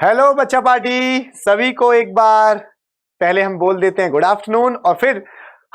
Hello बच्चा party, सभी को एक बार पहले हम बोल देते हैं गुड आफ्टरनून और फिर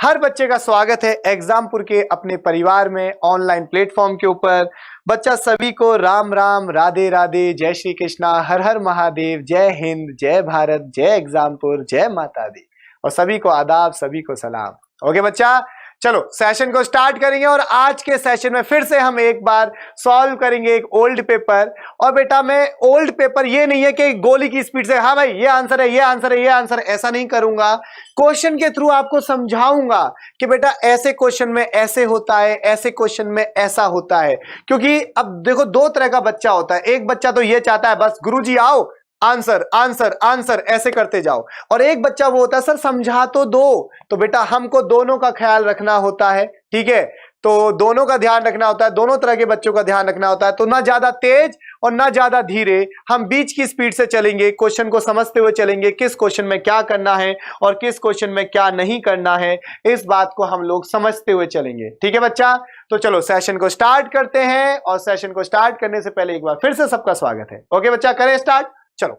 हर बच्चे का स्वागत है एग्जामपुर के अपने परिवार में ऑनलाइन प्लेटफॉर्म के ऊपर। बच्चा सभी को राम राम, राधे राधे, जय श्री कृष्णा, हर हर महादेव, जय हिंद, जय भारत, जय एग्जामपुर, जय माता दी और सभी को आदाब, सभी को सलाम। ओके बच्चा, चलो सेशन को स्टार्ट करेंगे और आज के सेशन में फिर से हम एक बार सॉल्व करेंगे एक ओल्ड पेपर। और बेटा मैं ओल्ड पेपर ये नहीं है कि गोली की स्पीड से हाँ भाई ये आंसर है, ये आंसर है, ये आंसर है, ऐसा नहीं करूंगा। क्वेश्चन के थ्रू आपको समझाऊंगा कि बेटा ऐसे क्वेश्चन में ऐसे होता है, ऐसे क्वेश्चन में ऐसा होता है। क्योंकि अब देखो दो तरह का बच्चा होता है। एक बच्चा तो ये चाहता है बस गुरुजी आओ आंसर आंसर आंसर ऐसे करते जाओ, और एक बच्चा वो होता है सर समझा तो दो। तो बेटा हमको दोनों का ख्याल रखना होता है, ठीक है। तो दोनों का ध्यान रखना होता है, दोनों तरह के बच्चों का ध्यान रखना होता है। तो ना ज्यादा तेज और ना ज्यादा धीरे, हम बीच की स्पीड से चलेंगे, क्वेश्चन को समझते हुए चलेंगे, किस क्वेश्चन में क्या करना है और किस क्वेश्चन में क्या नहीं करना है, इस बात को हम लोग समझते हुए चलेंगे, ठीक है बच्चा। तो चलो सेशन को स्टार्ट करते हैं और सेशन को स्टार्ट करने से पहले एक बार फिर से सबका स्वागत है। ओके बच्चा, करें स्टार्ट। चलो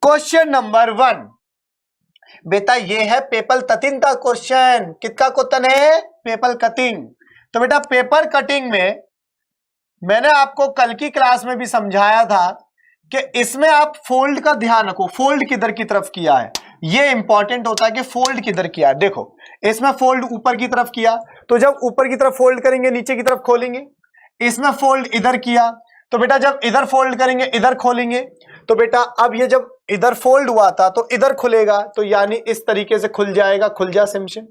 क्वेश्चन नंबर 1 बेटा ये है पेपर कटिंग का क्वेश्चन। किसका क्वेश्चन है? Paper cutting. तो बेटा पेपर कटिंग में मैंने आपको कल की क्लास में भी समझाया था कि इसमें आप फोल्ड का ध्यान रखो। फोल्ड किधर की तरफ किया है ये इंपॉर्टेंट होता है कि फोल्ड किधर किया है। देखो इसमें फोल्ड ऊपर की तरफ किया, तो जब ऊपर की तरफ फोल्ड करेंगे नीचे की तरफ खोलेंगे। इसमें फोल्ड इधर किया, तो बेटा जब इधर फोल्ड करेंगे इधर खोलेंगे। तो बेटा अब ये जब इधर फोल्ड हुआ था तो इधर खुलेगा, तो यानी इस तरीके से खुल जाएगा। खुल जा सिमशन,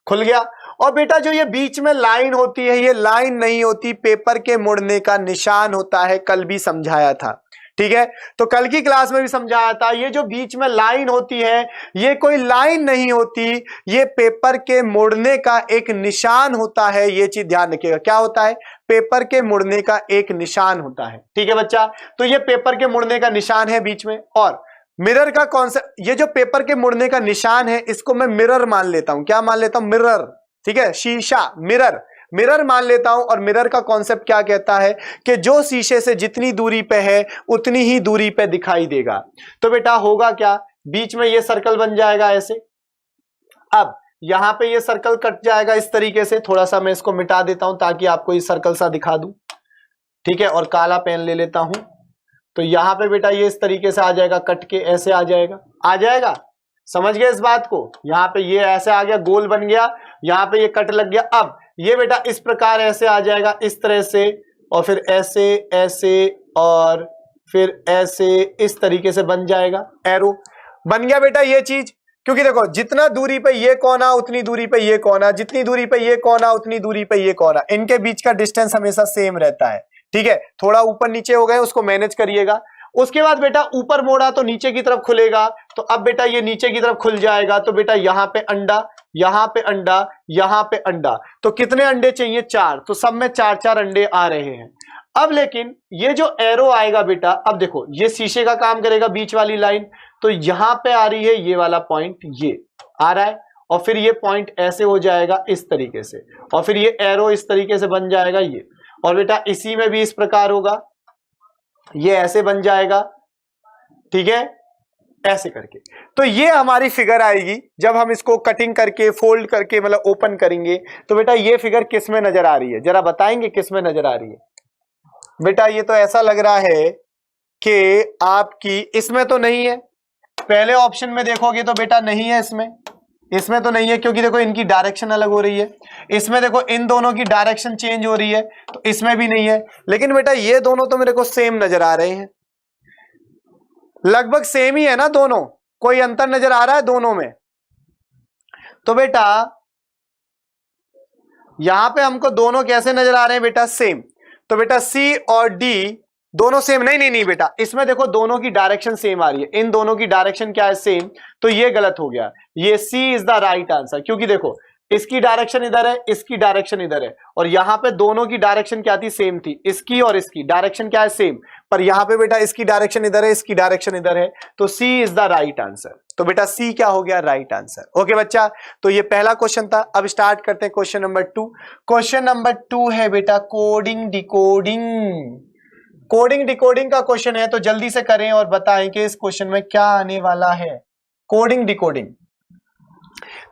खुल गया। और बेटा जो ये बीच में लाइन होती है ये लाइन नहीं होती, पेपर के मुड़ने का निशान होता है। कल भी समझाया था, ठीक है। तो कल की क्लास में भी समझाया था ये जो बीच में लाइन होती है ये कोई लाइन नहीं होती, ये पेपर के मुड़ने का एक निशान होता है। ये चीज ध्यान रखिएगा, क्या होता है? पेपर के मुड़ने का एक निशान होता है, ठीक है बच्चा। तो ये पेपर के मुड़ने का निशान है बीच में। और मिरर का कॉन्सेप्ट, ये जो पेपर के मुड़ने का निशान है इसको मैं मिरर मान लेता हूं। क्या मान लेता हूं? मिरर, ठीक है। शीशा, मिरर, मिरर मान लेता हूं। और मिरर का कॉन्सेप्ट क्या कहता है कि जो शीशे से जितनी दूरी पे है उतनी ही दूरी पे दिखाई देगा। तो बेटा होगा क्या? बीच में ये सर्कल बन जाएगा ऐसे। अब यहां पे ये सर्कल कट जाएगा इस तरीके से। थोड़ा सा मैं इसको मिटा देता हूं ताकि आपको ये सर्कल सा दिखा दूं, ठीक है। और काला पेन ले लेता हूं। तो यहां पे बेटा ये इस तरीके से आ जाएगा, कट के ऐसे आ जाएगा, आ जाएगा। समझ गए इस बात को? यहां पे ये ऐसे आ गया, गोल बन गया, यहां पे ये कट लग गया। अब ये बेटा इस प्रकार ऐसे आ जाएगा इस तरह से, और फिर ऐसे ऐसे और फिर ऐसे इस तरीके से बन जाएगा। एरो बन गया बेटा ये चीज। क्योंकि देखो जितना दूरी पे ये कोना उतनी दूरी पे ये कोना, जितनी दूरी पे ये कोना उतनी दूरी पे ये कोना, इनके बीच का डिस्टेंस हमेशा सेम रहता है, ठीक है। थोड़ा ऊपर नीचे हो गए उसको मैनेज करिएगा। उसके बाद बेटा ऊपर मोड़ा तो नीचे की तरफ खुलेगा। तो अब बेटा ये नीचे की तरफ खुल जाएगा। तो बेटा यहां पे अंडा, यहां पे अंडा, यहां पे अंडा। तो कितने अंडे चाहिए? 4। तो सब में 4-4 अंडे आ रहे हैं। अब लेकिन ये जो एरो आएगा बेटा, अब देखो ये शीशे का काम करेगा, बीच वाली लाइन। तो यहां पे आ रही है ये वाला पॉइंट, ये आ रहा है। और फिर ये पॉइंट ऐसे हो जाएगा इस तरीके से, और फिर ये एरो इस तरीके से बन जाएगा ये। और बेटा इसी में भी इस प्रकार होगा, ये ऐसे बन जाएगा, ठीक है, ऐसे करके। तो ये हमारी फिगर आएगी जब हम इसको कटिंग करके फोल्ड करके मतलब ओपन करेंगे। तो बेटा ये फिगर किस में नजर आ रही है? जरा बताएंगे किस में नजर आ रही है? बेटा ये तो ऐसा लग रहा है कि आपकी इसमें तो नहीं है। पहले ऑप्शन में देखोगे तो बेटा नहीं है, इसमें तो नहीं है, क्योंकि देखो इनकी डायरेक्शन अलग हो रही है। इसमें देखो इन दोनों की डायरेक्शन चेंज हो रही है, तो इसमें भी नहीं है। लेकिन बेटा ये दोनों तो मेरे को सेम नजर आ रहे हैं, लगभग सेम ही है ना दोनों, कोई अंतर नजर आ रहा है दोनों में? तो बेटा यहां पे हमको दोनों कैसे नजर आ रहे हैं बेटा? सेम। तो बेटा सी और डी दोनों सेम नहीं, नहीं नहीं बेटा, इसमें देखो दोनों की डायरेक्शन सेम आ रही है। इन दोनों की डायरेक्शन क्या है? सेम। तो ये गलत हो गया, ये सी इज द राइट आंसर। क्योंकि देखो इसकी डायरेक्शन इधर है, इसकी डायरेक्शन इधर है, और यहां पे दोनों की डायरेक्शन क्या थी? सेम थी। इसकी और इसकी डायरेक्शन क्या है? सेम। पर यहां पे बेटा इसकी डायरेक्शन इधर है, इसकी डायरेक्शन इधर है, तो सी इज द राइट आंसर। तो बेटा सी क्या हो गया? Right answer. ओके बच्चा, तो ये पहला क्वेश्चन था। अब स्टार्ट करते हैं क्वेश्चन नंबर 2। क्वेश्चन नंबर 2 है बेटा कोडिंग डिकोडिंग। कोडिंग डिकोडिंग का क्वेश्चन है तो जल्दी से करें और बताएं कि इस क्वेश्चन में क्या आने वाला है। कोडिंग डिकोडिंग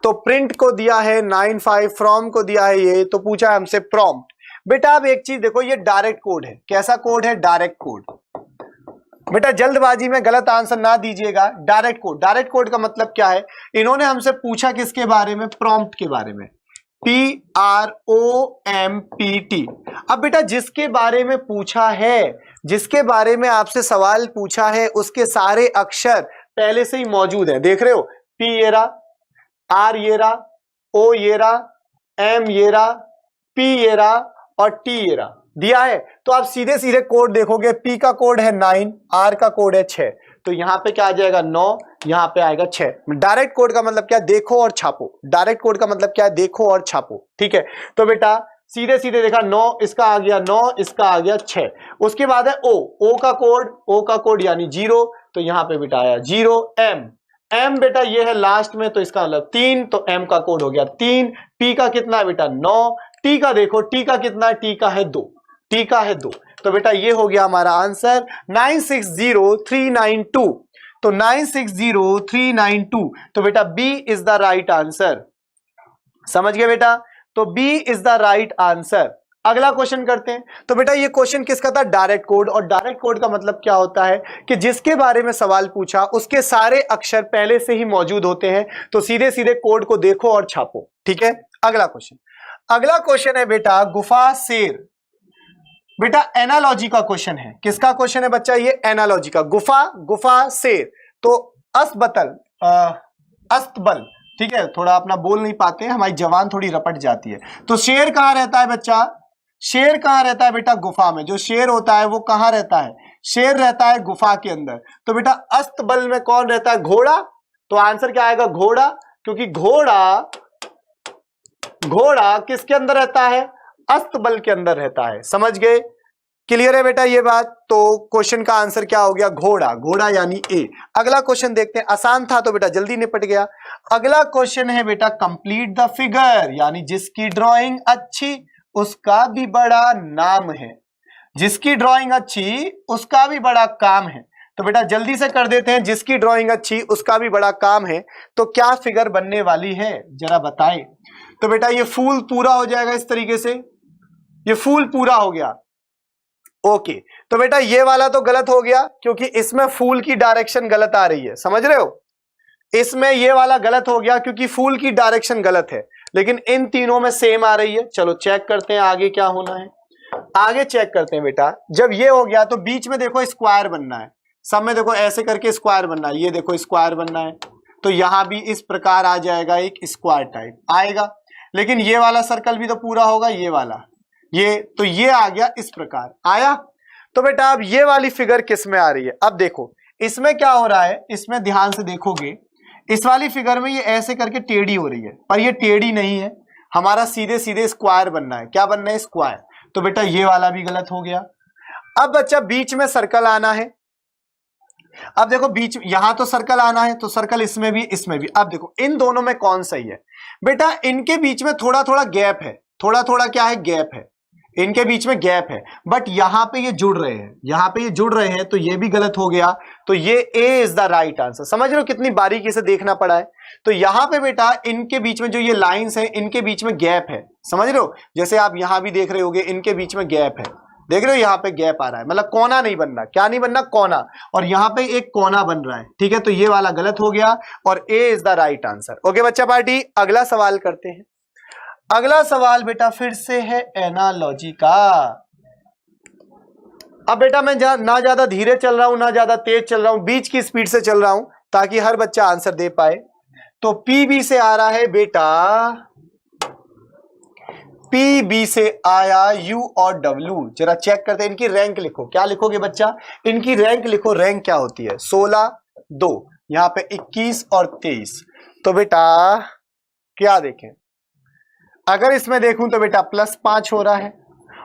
तो प्रिंट को दिया है 95, फ्रॉम को दिया है ये, तो पूछा हमसे प्रॉम्प्ट। बेटा अब एक चीज देखो, ये डायरेक्ट कोड है। कैसा कोड है? Direct code. बेटा जल्दबाजी में गलत आंसर ना दीजिएगा। डायरेक्ट कोड, डायरेक्ट कोड का मतलब क्या है? इन्होंने हमसे पूछा किसके बारे में? प्रॉम्प्ट के बारे में। PROMPT। अब बेटा जिसके बारे में पूछा है, जिसके बारे में आपसे सवाल पूछा है, उसके सारे अक्षर पहले से ही मौजूद हैं। देख रहे हो, P ये रहा, R ये रहा, O ये रहा, M ये रहा, P ये रहा और T ये रहा, दिया है। तो आप सीधे सीधे कोड देखोगे, P का कोड है 9, R का कोड है 6, तो यहां पे क्या आ जाएगा? 9, यहां पे आएगा 6। डायरेक्ट कोड का मतलब क्या? देखो और छापो। डायरेक्ट कोड का मतलब क्या है? देखो और छापो। ठीक है, तो बेटा सीधे सीधे देखा, 9 इसका आ गया, 9 इसका आ गया 6। उसके बाद है O का कोड, O का कोड यानी 0, तो यहां पे बेटा आया 0। M बेटा ये है लास्ट में, तो इसका मतलब 3, तो M का कोड हो गया 3। P का कितना है बेटा? 9। T का देखो, T का कितना है? T का है 2, T का है 2। तो बेटा ये हो गया हमारा आंसर 960392। तो 960392, तो बेटा B is the right answer. समझ गए बेटा? तो B is the right answer. अगला क्वेश्चन करते हैं। तो बेटा ये क्वेश्चन किसका था? Direct code. और डायरेक्ट कोड का मतलब क्या होता है कि जिसके बारे में सवाल पूछा उसके सारे अक्षर पहले से ही मौजूद होते हैं, तो सीधे सीधे कोड को देखो और छापो। ठीक है, अगला क्वेश्चन। अगला क्वेश्चन है बेटा गुफा शेर। बेटा एनालॉजी का क्वेश्चन है। किसका क्वेश्चन है बच्चा? ये एनालॉजी का। गुफा, गुफा शेर, तो अस्तबल। ठीक है, थोड़ा अपना बोल नहीं पाते हैं, हमारी जबान थोड़ी रपट जाती है। तो शेर कहां रहता है बच्चा? शेर कहां रहता है बेटा? गुफा में। जो शेर होता है वो कहां रहता है? शेर रहता है गुफा के अंदर। तो बेटा अस्तबल में कौन रहता है? घोड़ा। तो आंसर क्या आएगा? घोड़ा, क्योंकि घोड़ा किसके अंदर रहता है? अस्तबल के अंदर रहता है। समझ गए? क्लियर है बेटा ये बात? तो क्वेश्चन का आंसर क्या हो गया? घोड़ा। घोड़ा यानी ए। अगला क्वेश्चन देखते हैं। आसान था तो बेटा जल्दी निपट गया। अगला क्वेश्चन है बेटा कंप्लीट द फिगर, यानी जिसकी ड्राइंग अच्छी उसका भी बड़ा नाम है। जिसकी ड्राइंग अच्छी उसका भी बड़ा काम है। तो बेटा जल्दी से कर देते हैं। जिसकी ड्राइंग अच्छी उसका भी बड़ा काम है, तो क्या फिगर बनने वाली है जरा बताएं। तो बेटा ये फूल पूरा हो जाएगा इस तरीके से। ये फूल पूरा हो गया। ओके, तो बेटा ये वाला तो गलत हो गया क्योंकि इसमें फूल की डायरेक्शन गलत आ रही है। समझ रहे हो? इसमें ये वाला गलत हो गया क्योंकि फूल की डायरेक्शन गलत है, लेकिन इन तीनों में सेम आ रही है। चलो चेक करते हैं आगे क्या होना है। आगे चेक करते हैं बेटा। जब ये हो गया तो बीच में देखो स्क्वायर बनना है। सब में देखो ऐसे करके स्क्वायर बनना है। ये देखो स्क्वायर बनना है, तो यहां भी इस प्रकार आ जाएगा, एक स्क्वायर टाइप आएगा। लेकिन ये वाला सर्कल भी तो पूरा होगा, ये वाला, ये तो ये आ गया इस प्रकार आया। तो बेटा अब ये वाली फिगर किस में आ रही है? अब देखो इसमें क्या हो रहा है, इसमें ध्यान से देखोगे इस वाली फिगर में ये ऐसे करके टेढ़ी हो रही है, पर ये टेढ़ी नहीं है, हमारा सीधे सीधे स्क्वायर बनना है। क्या बनना है? स्क्वायर। तो बेटा ये वाला भी गलत हो गया। अब बच्चा बीच में सर्कल आना है। अब देखो बीच यहां तो सर्कल आना है, तो सर्कल इसमें भी इसमें भी। अब देखो इन दोनों में कौन सही है? बेटा इनके बीच में थोड़ा थोड़ा गैप है। थोड़ा थोड़ा क्या है? गैप है। इनके बीच में गैप है, बट यहां पे ये जुड़ रहे हैं, यहां पे ये जुड़ रहे हैं, तो ये भी गलत हो गया। तो ये ए इज द राइट आंसर। समझ रहे हो कितनी बारीकी से देखना पड़ा है? तो यहां पे बेटा इनके बीच में जो ये लाइंस है, इनके बीच में गैप है। समझ रहे हो? जैसे आप यहां भी देख रहे होगे, इनके बीच में गैप है। देख रहे हो यहाँ पे गैप आ रहा है, मतलब कोना नहीं बनना। क्या नहीं बनना? कोना। और यहाँ पे एक कोना बन रहा है। ठीक है, तो ये वाला गलत हो गया और A is the right answer. Okay बच्चा पार्टी, अगला सवाल करते हैं। अगला सवाल बेटा फिर से है एनालॉजी का। अब बेटा मैं ना ज्यादा धीरे चल रहा हूं ना ज्यादा तेज चल रहा हूं, बीच की स्पीड से चल रहा हूं ताकि हर बच्चा आंसर दे पाए। तो पीबी से आ रहा है बेटा, पीबी से आया यू और डब्ल्यू। जरा चेक करते हैं, इनकी रैंक लिखो। क्या लिखोगे बच्चा? इनकी रैंक लिखो। रैंक क्या होती है? 16, 2, यहां पे 21 और 23। तो बेटा क्या देखें, अगर इसमें देखूं तो बेटा +5 हो रहा है,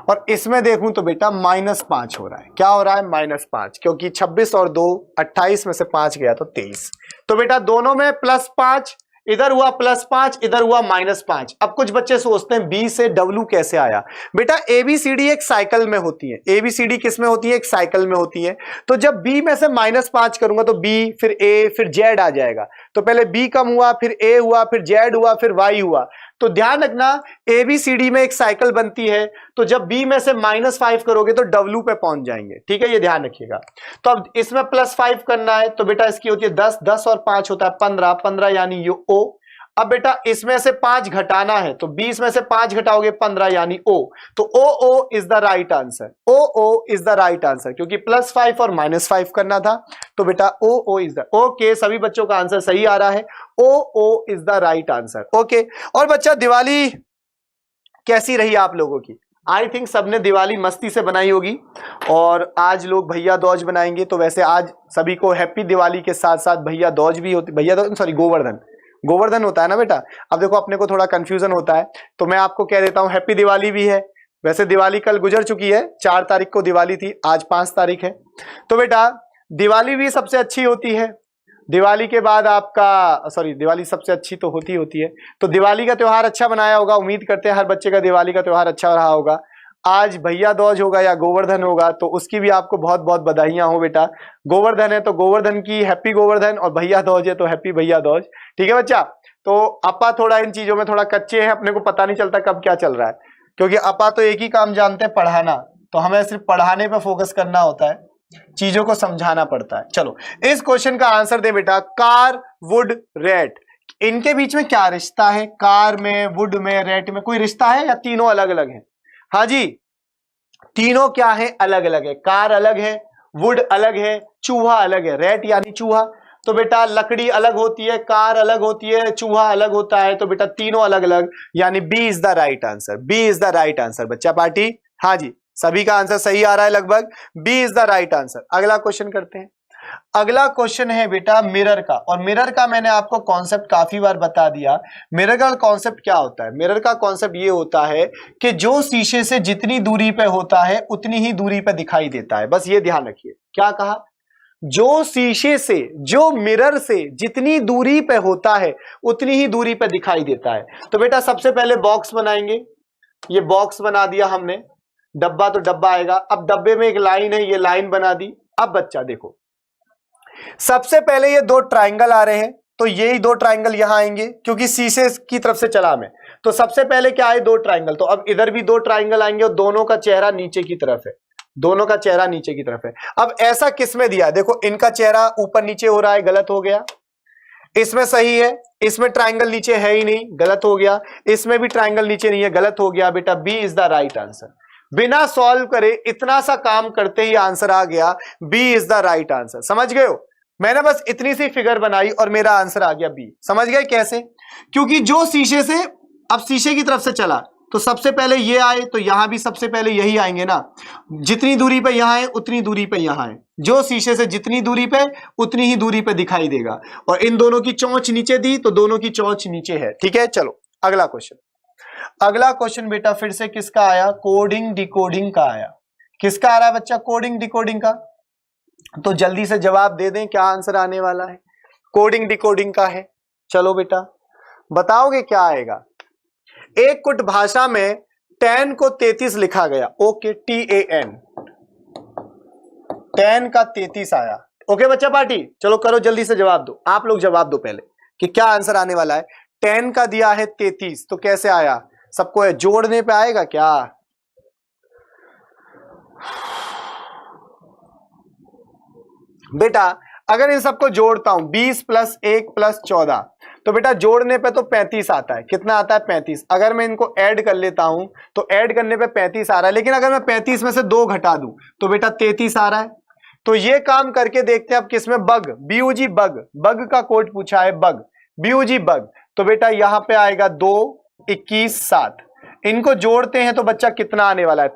और इसमें देखूं तो बेटा -5 हो रहा है। क्या हो रहा है? -5, क्योंकि 26 और 2 28 में से 5 गया तो 23। तो बेटा दोनों में +5, इधर हुआ +5, इधर हुआ -5। अब कुछ बच्चे सोचते हैं बी से डब्ल्यू कैसे आया। बेटा एबीसीडी एक साइकिल में होती है, एबीसीडी किस में होती है, एक साइकिल में होती है। तो जब बी में से -5 करूंगा तो बी, फिर ए, फिर जेड आ जाएगा। तो पहले बी कम हुआ, फिर ए हुआ, फिर जेड हुआ, फिर वाई हुआ। तो ध्यान रखना एबीसीडी में एक साइकिल बनती है, तो जब बी में से -5 करोगे तो डब्ल्यू पे पहुंच जाएंगे, ठीक है, ये ध्यान रखिएगा। तो अब इसमें +5 करना है, तो बेटा इसकी होती है 10, 10 और 5 होता है 15, 15 यानी ये ओ। अब बेटा इसमें से 5 घटाना है, तो 20 में से 5 घटाओगे 15 यानी ओ। तो O is the right answer, O is the right answer, क्योंकि +5 और -5 करना था। तो बेटा ओ इज द, ओके, सभी बच्चों का आंसर सही आ रहा है, O is the right answer. Okay, और बच्चा दिवाली कैसी रही आप लोगों की? आई थिंक सबने दिवाली मस्ती से बनाई होगी, और आज लोग भैया दूज बनाएंगे। तो वैसे आज सभी को हैप्पी दिवाली के साथ साथ भैया दूज भी होती, भैया दूज सॉरी गोवर्धन होता है ना बेटा। अब देखो अपने को थोड़ा कंफ्यूजन होता है, तो मैं आपको कह देता हूं हैप्पी दिवाली भी है। वैसे दिवाली कल गुजर चुकी है, 4 तारीख को दिवाली थी, आज 5 तारीख है। तो बेटा दिवाली भी सबसे अच्छी होती है। दिवाली के बाद आपका दिवाली सबसे अच्छी तो होती है। तो दिवाली का त्योहार अच्छा बनाया होगा, उम्मीद करते हैं हर बच्चे का दिवाली का त्योहार अच्छा रहा होगा। आज भैया दूज होगा या गोवर्धन होगा, तो उसकी भी आपको बहुत बहुत बधाइयां हो बेटा। गोवर्धन है तो गोवर्धन की हैप्पी गोवर्धन, और भैया दूज है तो हैप्पी भैया दूज, ठीक है बच्चा। तो अपा थोड़ा इन चीजों में थोड़ा कच्चे हैं, अपने को पता नहीं चलता कब क्या चल रहा है, क्योंकि अपा तो एक ही काम जानते हैं, पढ़ाना। तो हमें सिर्फ पढ़ाने पर फोकस करना होता है, चीजों को समझाना पड़ता है। चलो इस क्वेश्चन का आंसर दे बेटा, कार, वुड, रेट, इनके बीच में क्या रिश्ता है? कार में, वुड में, रेट में कोई रिश्ता है या तीनों अलग अलग है? हाँ जी, तीनों क्या है? अलग अलग है। कार अलग है, वुड अलग है, चूहा अलग है। रेट यानी चूहा। तो बेटा लकड़ी अलग होती है, कार अलग होती है, चूहा अलग होता है। तो बेटा तीनों अलग अलग, यानी B is the right answer, B is the right answer बच्चा पार्टी। हाँ जी, सभी का आंसर सही आ रहा है लगभग, B is the right answer. अगला क्वेश्चन करते हैं। अगला क्वेश्चन है बेटा मिरर का, और मिरर का मैंने आपको कॉन्सेप्ट काफी बार बता दिया। मिरर का कॉन्सेप्ट क्या होता है? मिरर का कॉन्सेप्ट ये होता है कि जो शीशे से जितनी दूरी पे होता है उतनी ही दूरी पे दिखाई देता है। बस ये ध्यान रखिए, क्या कहा? जो शीशे से, जो मिरर से जितनी दूरी पे होता है उतनी ही दूरी पे दिखाई देता है। तो बेटा सबसे पहले बॉक्स बनाएंगे, ये बॉक्स बना दिया हमने, डब्बा तो डब्बा आएगा। अब डब्बे में एक लाइन है, ये लाइन बना दी। अब बच्चा देखो, सबसे पहले ये 2 ट्राइंगल आ रहे हैं, तो यही 2 ट्राइंगल यहां आएंगे, क्योंकि शीशे की तरफ से चला मैं। तो सबसे पहले क्या आए? 2 ट्राइंगल। तो अब इधर भी 2 ट्राइंगल आएंगे, और दोनों का चेहरा नीचे की तरफ है, दोनों का चेहरा नीचे की तरफ है। अब ऐसा किसमें दिया? देखो इनका चेहरा ऊपर नीचे हो रहा है, गलत हो गया। इसमें सही है, इसमें ट्राइंगल नीचे है ही नहीं, गलत हो गया। इसमें भी ट्राइंगल नीचे नहीं है, गलत हो गया। बेटा B is the right answer. बिना सॉल्व करे इतना सा काम करते ही आंसर आ गया, B is the right answer. समझ गए हो? मैंने बस इतनी सी फिगर बनाई और मेरा आंसर आ गया बी। समझ गए कैसे? क्योंकि जो शीशे से, अब शीशे की तरफ से चला तो सबसे पहले ये आए, तो यहां भी सबसे पहले यही आएंगे ना। जितनी दूरी पे यहां है उतनी दूरी पे यहां है, जो शीशे से जितनी दूरी पे उतनी ही दूरी पे दिखाई देगा। और इन दोनों की चोंच नीचे दी तो दोनों की चोंच नीचे है, ठीक है। चलो अगला क्वेश्चन। अगला क्वेश्चन बेटा फिर से किसका आया? कोडिंग डिकोडिंग का आया। किसका आ रहा है बच्चा? कोडिंग डिकोडिंग का। तो जल्दी से जवाब दे दें, क्या आंसर आने वाला है? कोडिंग डिकोडिंग का है। चलो बेटा बताओगे क्या आएगा? एक कुट भाषा में 10 को 33 लिखा गया। ओके, TAN, 10 का 33 आया। ओके बच्चा पार्टी, चलो करो जल्दी से जवाब दो। आप लोग जवाब दो पहले कि क्या आंसर आने वाला है। 10 का दिया है 33, तो कैसे आया? सबको है जोड़ने पे आएगा क्या? बेटा अगर इन सबको जोड़ता हूं 20 + 1 + 14, तो बेटा जोड़ने पे तो 35 आता है। कितना आता है? 35। अगर मैं इनको ऐड कर लेता हूं तो ऐड करने पे 35 आ रहा है, लेकिन अगर मैं 35 में से 2 घटा दूं तो बेटा 33 आ रहा है। तो ये काम करके देखते हैं अब किसमें। बग, BUG बग, बग का कोड पूछा है, बग, BUG बग। तो बेटा यहां पे आएगा 2, 21, 7। इनको जोड़ते हैं तो बच्चा कितना आने वाला है?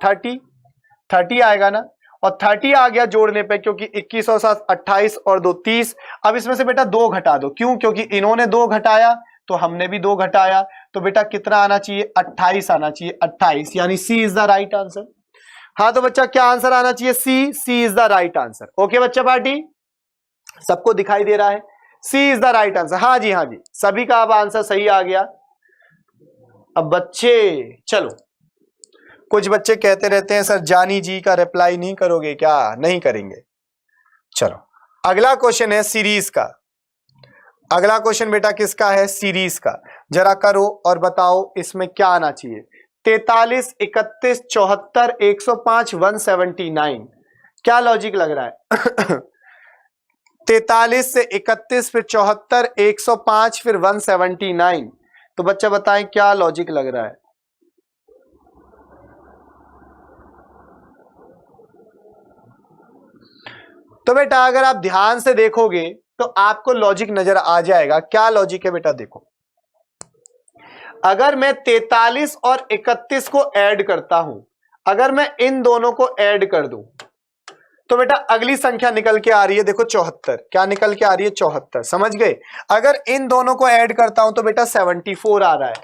30 आएगा ना। और 30 आ गया जोड़ने पे, क्योंकि 21 और 7 28 और 2 30। अब इसमें से बेटा 2 घटा दो, क्यों? क्योंकि इन्होंने 2 घटाया तो हमने भी 2 घटाया। तो बेटा कितना आना चाहिए? 28 आना चाहिए, 28, यानी C is the right answer. हाँ तो बच्चा क्या आंसर आना चाहिए? C is the right answer. Okay बच्चा पार्टी, सबको दिखाई दे रहा है? C is the right answer. हाँ जी, हाँ जी, सभी का अब आंसर सही आ गया। अब बच्चे चलो, कुछ बच्चे कहते रहते हैं सर जानी जी का रिप्लाई नहीं करोगे क्या? नहीं करेंगे। चलो अगला क्वेश्चन है सीरीज का। अगला क्वेश्चन बेटा किसका है? सीरीज का। जरा करो और बताओ इसमें क्या आना चाहिए। 43, 31, 74, 105, 179, क्या लॉजिक लग रहा है? 43 से 31, फिर 74, 105, फिर 179, तो बच्चा बताएं क्या लॉजिक लग रहा है? तो बेटा अगर आप ध्यान से देखोगे तो आपको लॉजिक नजर आ जाएगा। क्या लॉजिक है बेटा? देखो, अगर मैं 43 और 31 को ऐड करता हूं, अगर मैं इन दोनों को ऐड कर दूं तो बेटा अगली संख्या निकल के आ रही है, देखो 74। क्या निकल के आ रही है? 74। समझ गए? अगर इन दोनों को ऐड करता हूं तो बेटा 74 आ रहा है।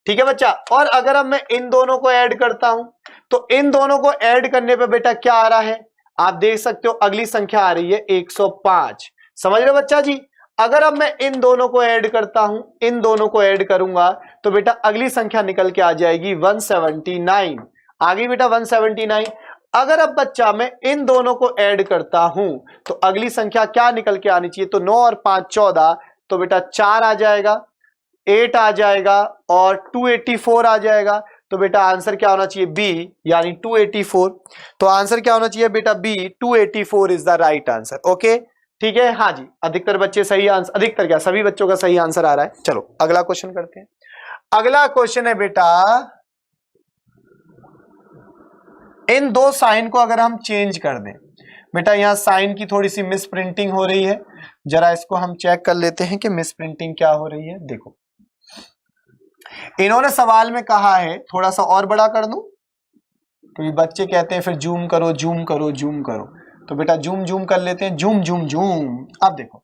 ठीक है बच्चा। और अगर अब मैं इन दोनों को ऐड करता हूं तो इन दोनों को ऐड करने पे बेटा क्या आ रहा है? आप देख सकते हो अगली संख्या आ रही है 105। समझ रहे हो बच्चा जी? अगर अब मैं इन दोनों को ऐड करता हूं, इन दोनों को ऐड करूंगा तो बेटा अगली संख्या निकल के आ जाएगी 179। आ गई बेटा 179। अगर अब बच्चा मैं इन दोनों को ऐड करता हूं तो अगली संख्या क्या निकल के आनी चाहिए? तो 9 और 5 14, तो बेटा 4 आ जाएगा, 8 आ जाएगा और 284 आ जाएगा। तो बेटा आंसर क्या होना चाहिए? बी, यानी 284। तो आंसर क्या होना चाहिए बेटा? B, 284 is the right answer. Okay ठीक है। हाँ जी, अधिकतर बच्चे सही आंसर, अधिकतर क्या, सभी बच्चों का सही आंसर आ रहा है। चलो अगला क्वेश्चन करते हैं। अगला क्वेश्चन है बेटा, इन दो साइन को अगर हम चेंज कर दें, बेटा यहां साइन की थोड़ी सी मिस प्रिंटिंग हो रही है, जरा इसको हम चेक कर लेते हैं कि मिस प्रिंटिंग क्या हो रही है। देखो इन्होंने सवाल में कहा है, थोड़ा सा और बड़ा कर दूं, तो बच्चे कहते हैं फिर जूम करो जूम करो जूम करो, तो बेटा जूम जूम कर लेते हैं, जूम जूम जूम। अब देखो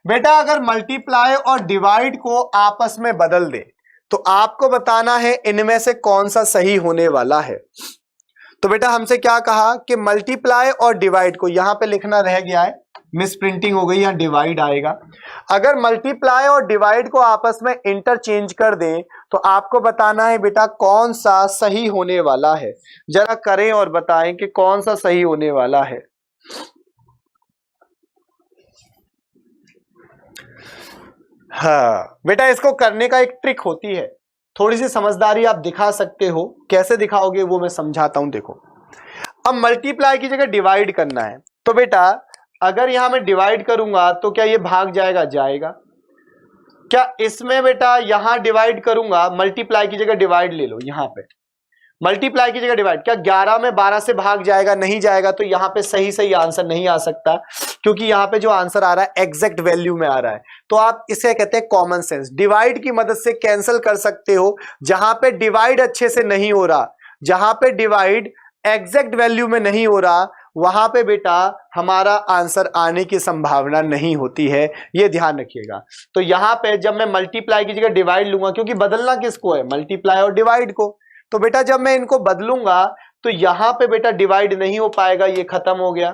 बेटा, अगर मल्टीप्लाई और डिवाइड को आपस में बदल दे तो आपको बताना है इनमें से कौन सा सही होने वाला है। तो बेटा हमसे क्या कहा कि मल्टीप्लाई और डिवाइड को, यहां पे लिखना रह गया है, मिस प्रिंटिंग हो गई, यहां डिवाइड आएगा। अगर मल्टीप्लाई और डिवाइड को आपस में इंटरचेंज कर दें तो आपको बताना है बेटा कौन सा सही होने वाला है। जरा करें और बताएं कि कौन सा सही होने वाला है। हाँ बेटा, इसको करने का एक ट्रिक होती है, थोड़ी सी समझदारी आप दिखा सकते हो। कैसे दिखाओगे वो मैं समझाता हूं। देखो अब मल्टीप्लाई की जगह डिवाइड करना है, तो बेटा अगर यहां मैं डिवाइड करूंगा तो क्या ये भाग जाएगा? जाएगा। क्या इसमें बेटा यहां डिवाइड करूंगा, मल्टीप्लाई की जगह डिवाइड ले लो, यहां पे मल्टीप्लाई की जगह डिवाइड, क्या 11 में 12 से भाग जाएगा? नहीं जाएगा। तो यहां पे सही सही आंसर नहीं आ सकता, क्योंकि यहां पे जो आंसर आ रहा है एग्जैक्ट वैल्यू में आ रहा है। तो आप इसे कहते हैं कॉमन सेंस। डिवाइड की मदद से कैंसिल कर सकते हो, जहां पे डिवाइड अच्छे से नहीं हो रहा, जहां पे डिवाइड एग्जैक्ट वैल्यू में नहीं हो रहा, वहां पे बेटा हमारा आंसर आने की संभावना नहीं होती है, ये ध्यान रखिएगा। तो यहां पे जब मैं मल्टीप्लाई की जगह डिवाइड लूंगा, क्योंकि बदलना किसको है? मल्टीप्लाई और डिवाइड को। तो बेटा जब मैं इनको बदलूंगा तो यहां पे बेटा डिवाइड नहीं हो पाएगा, ये खत्म हो गया।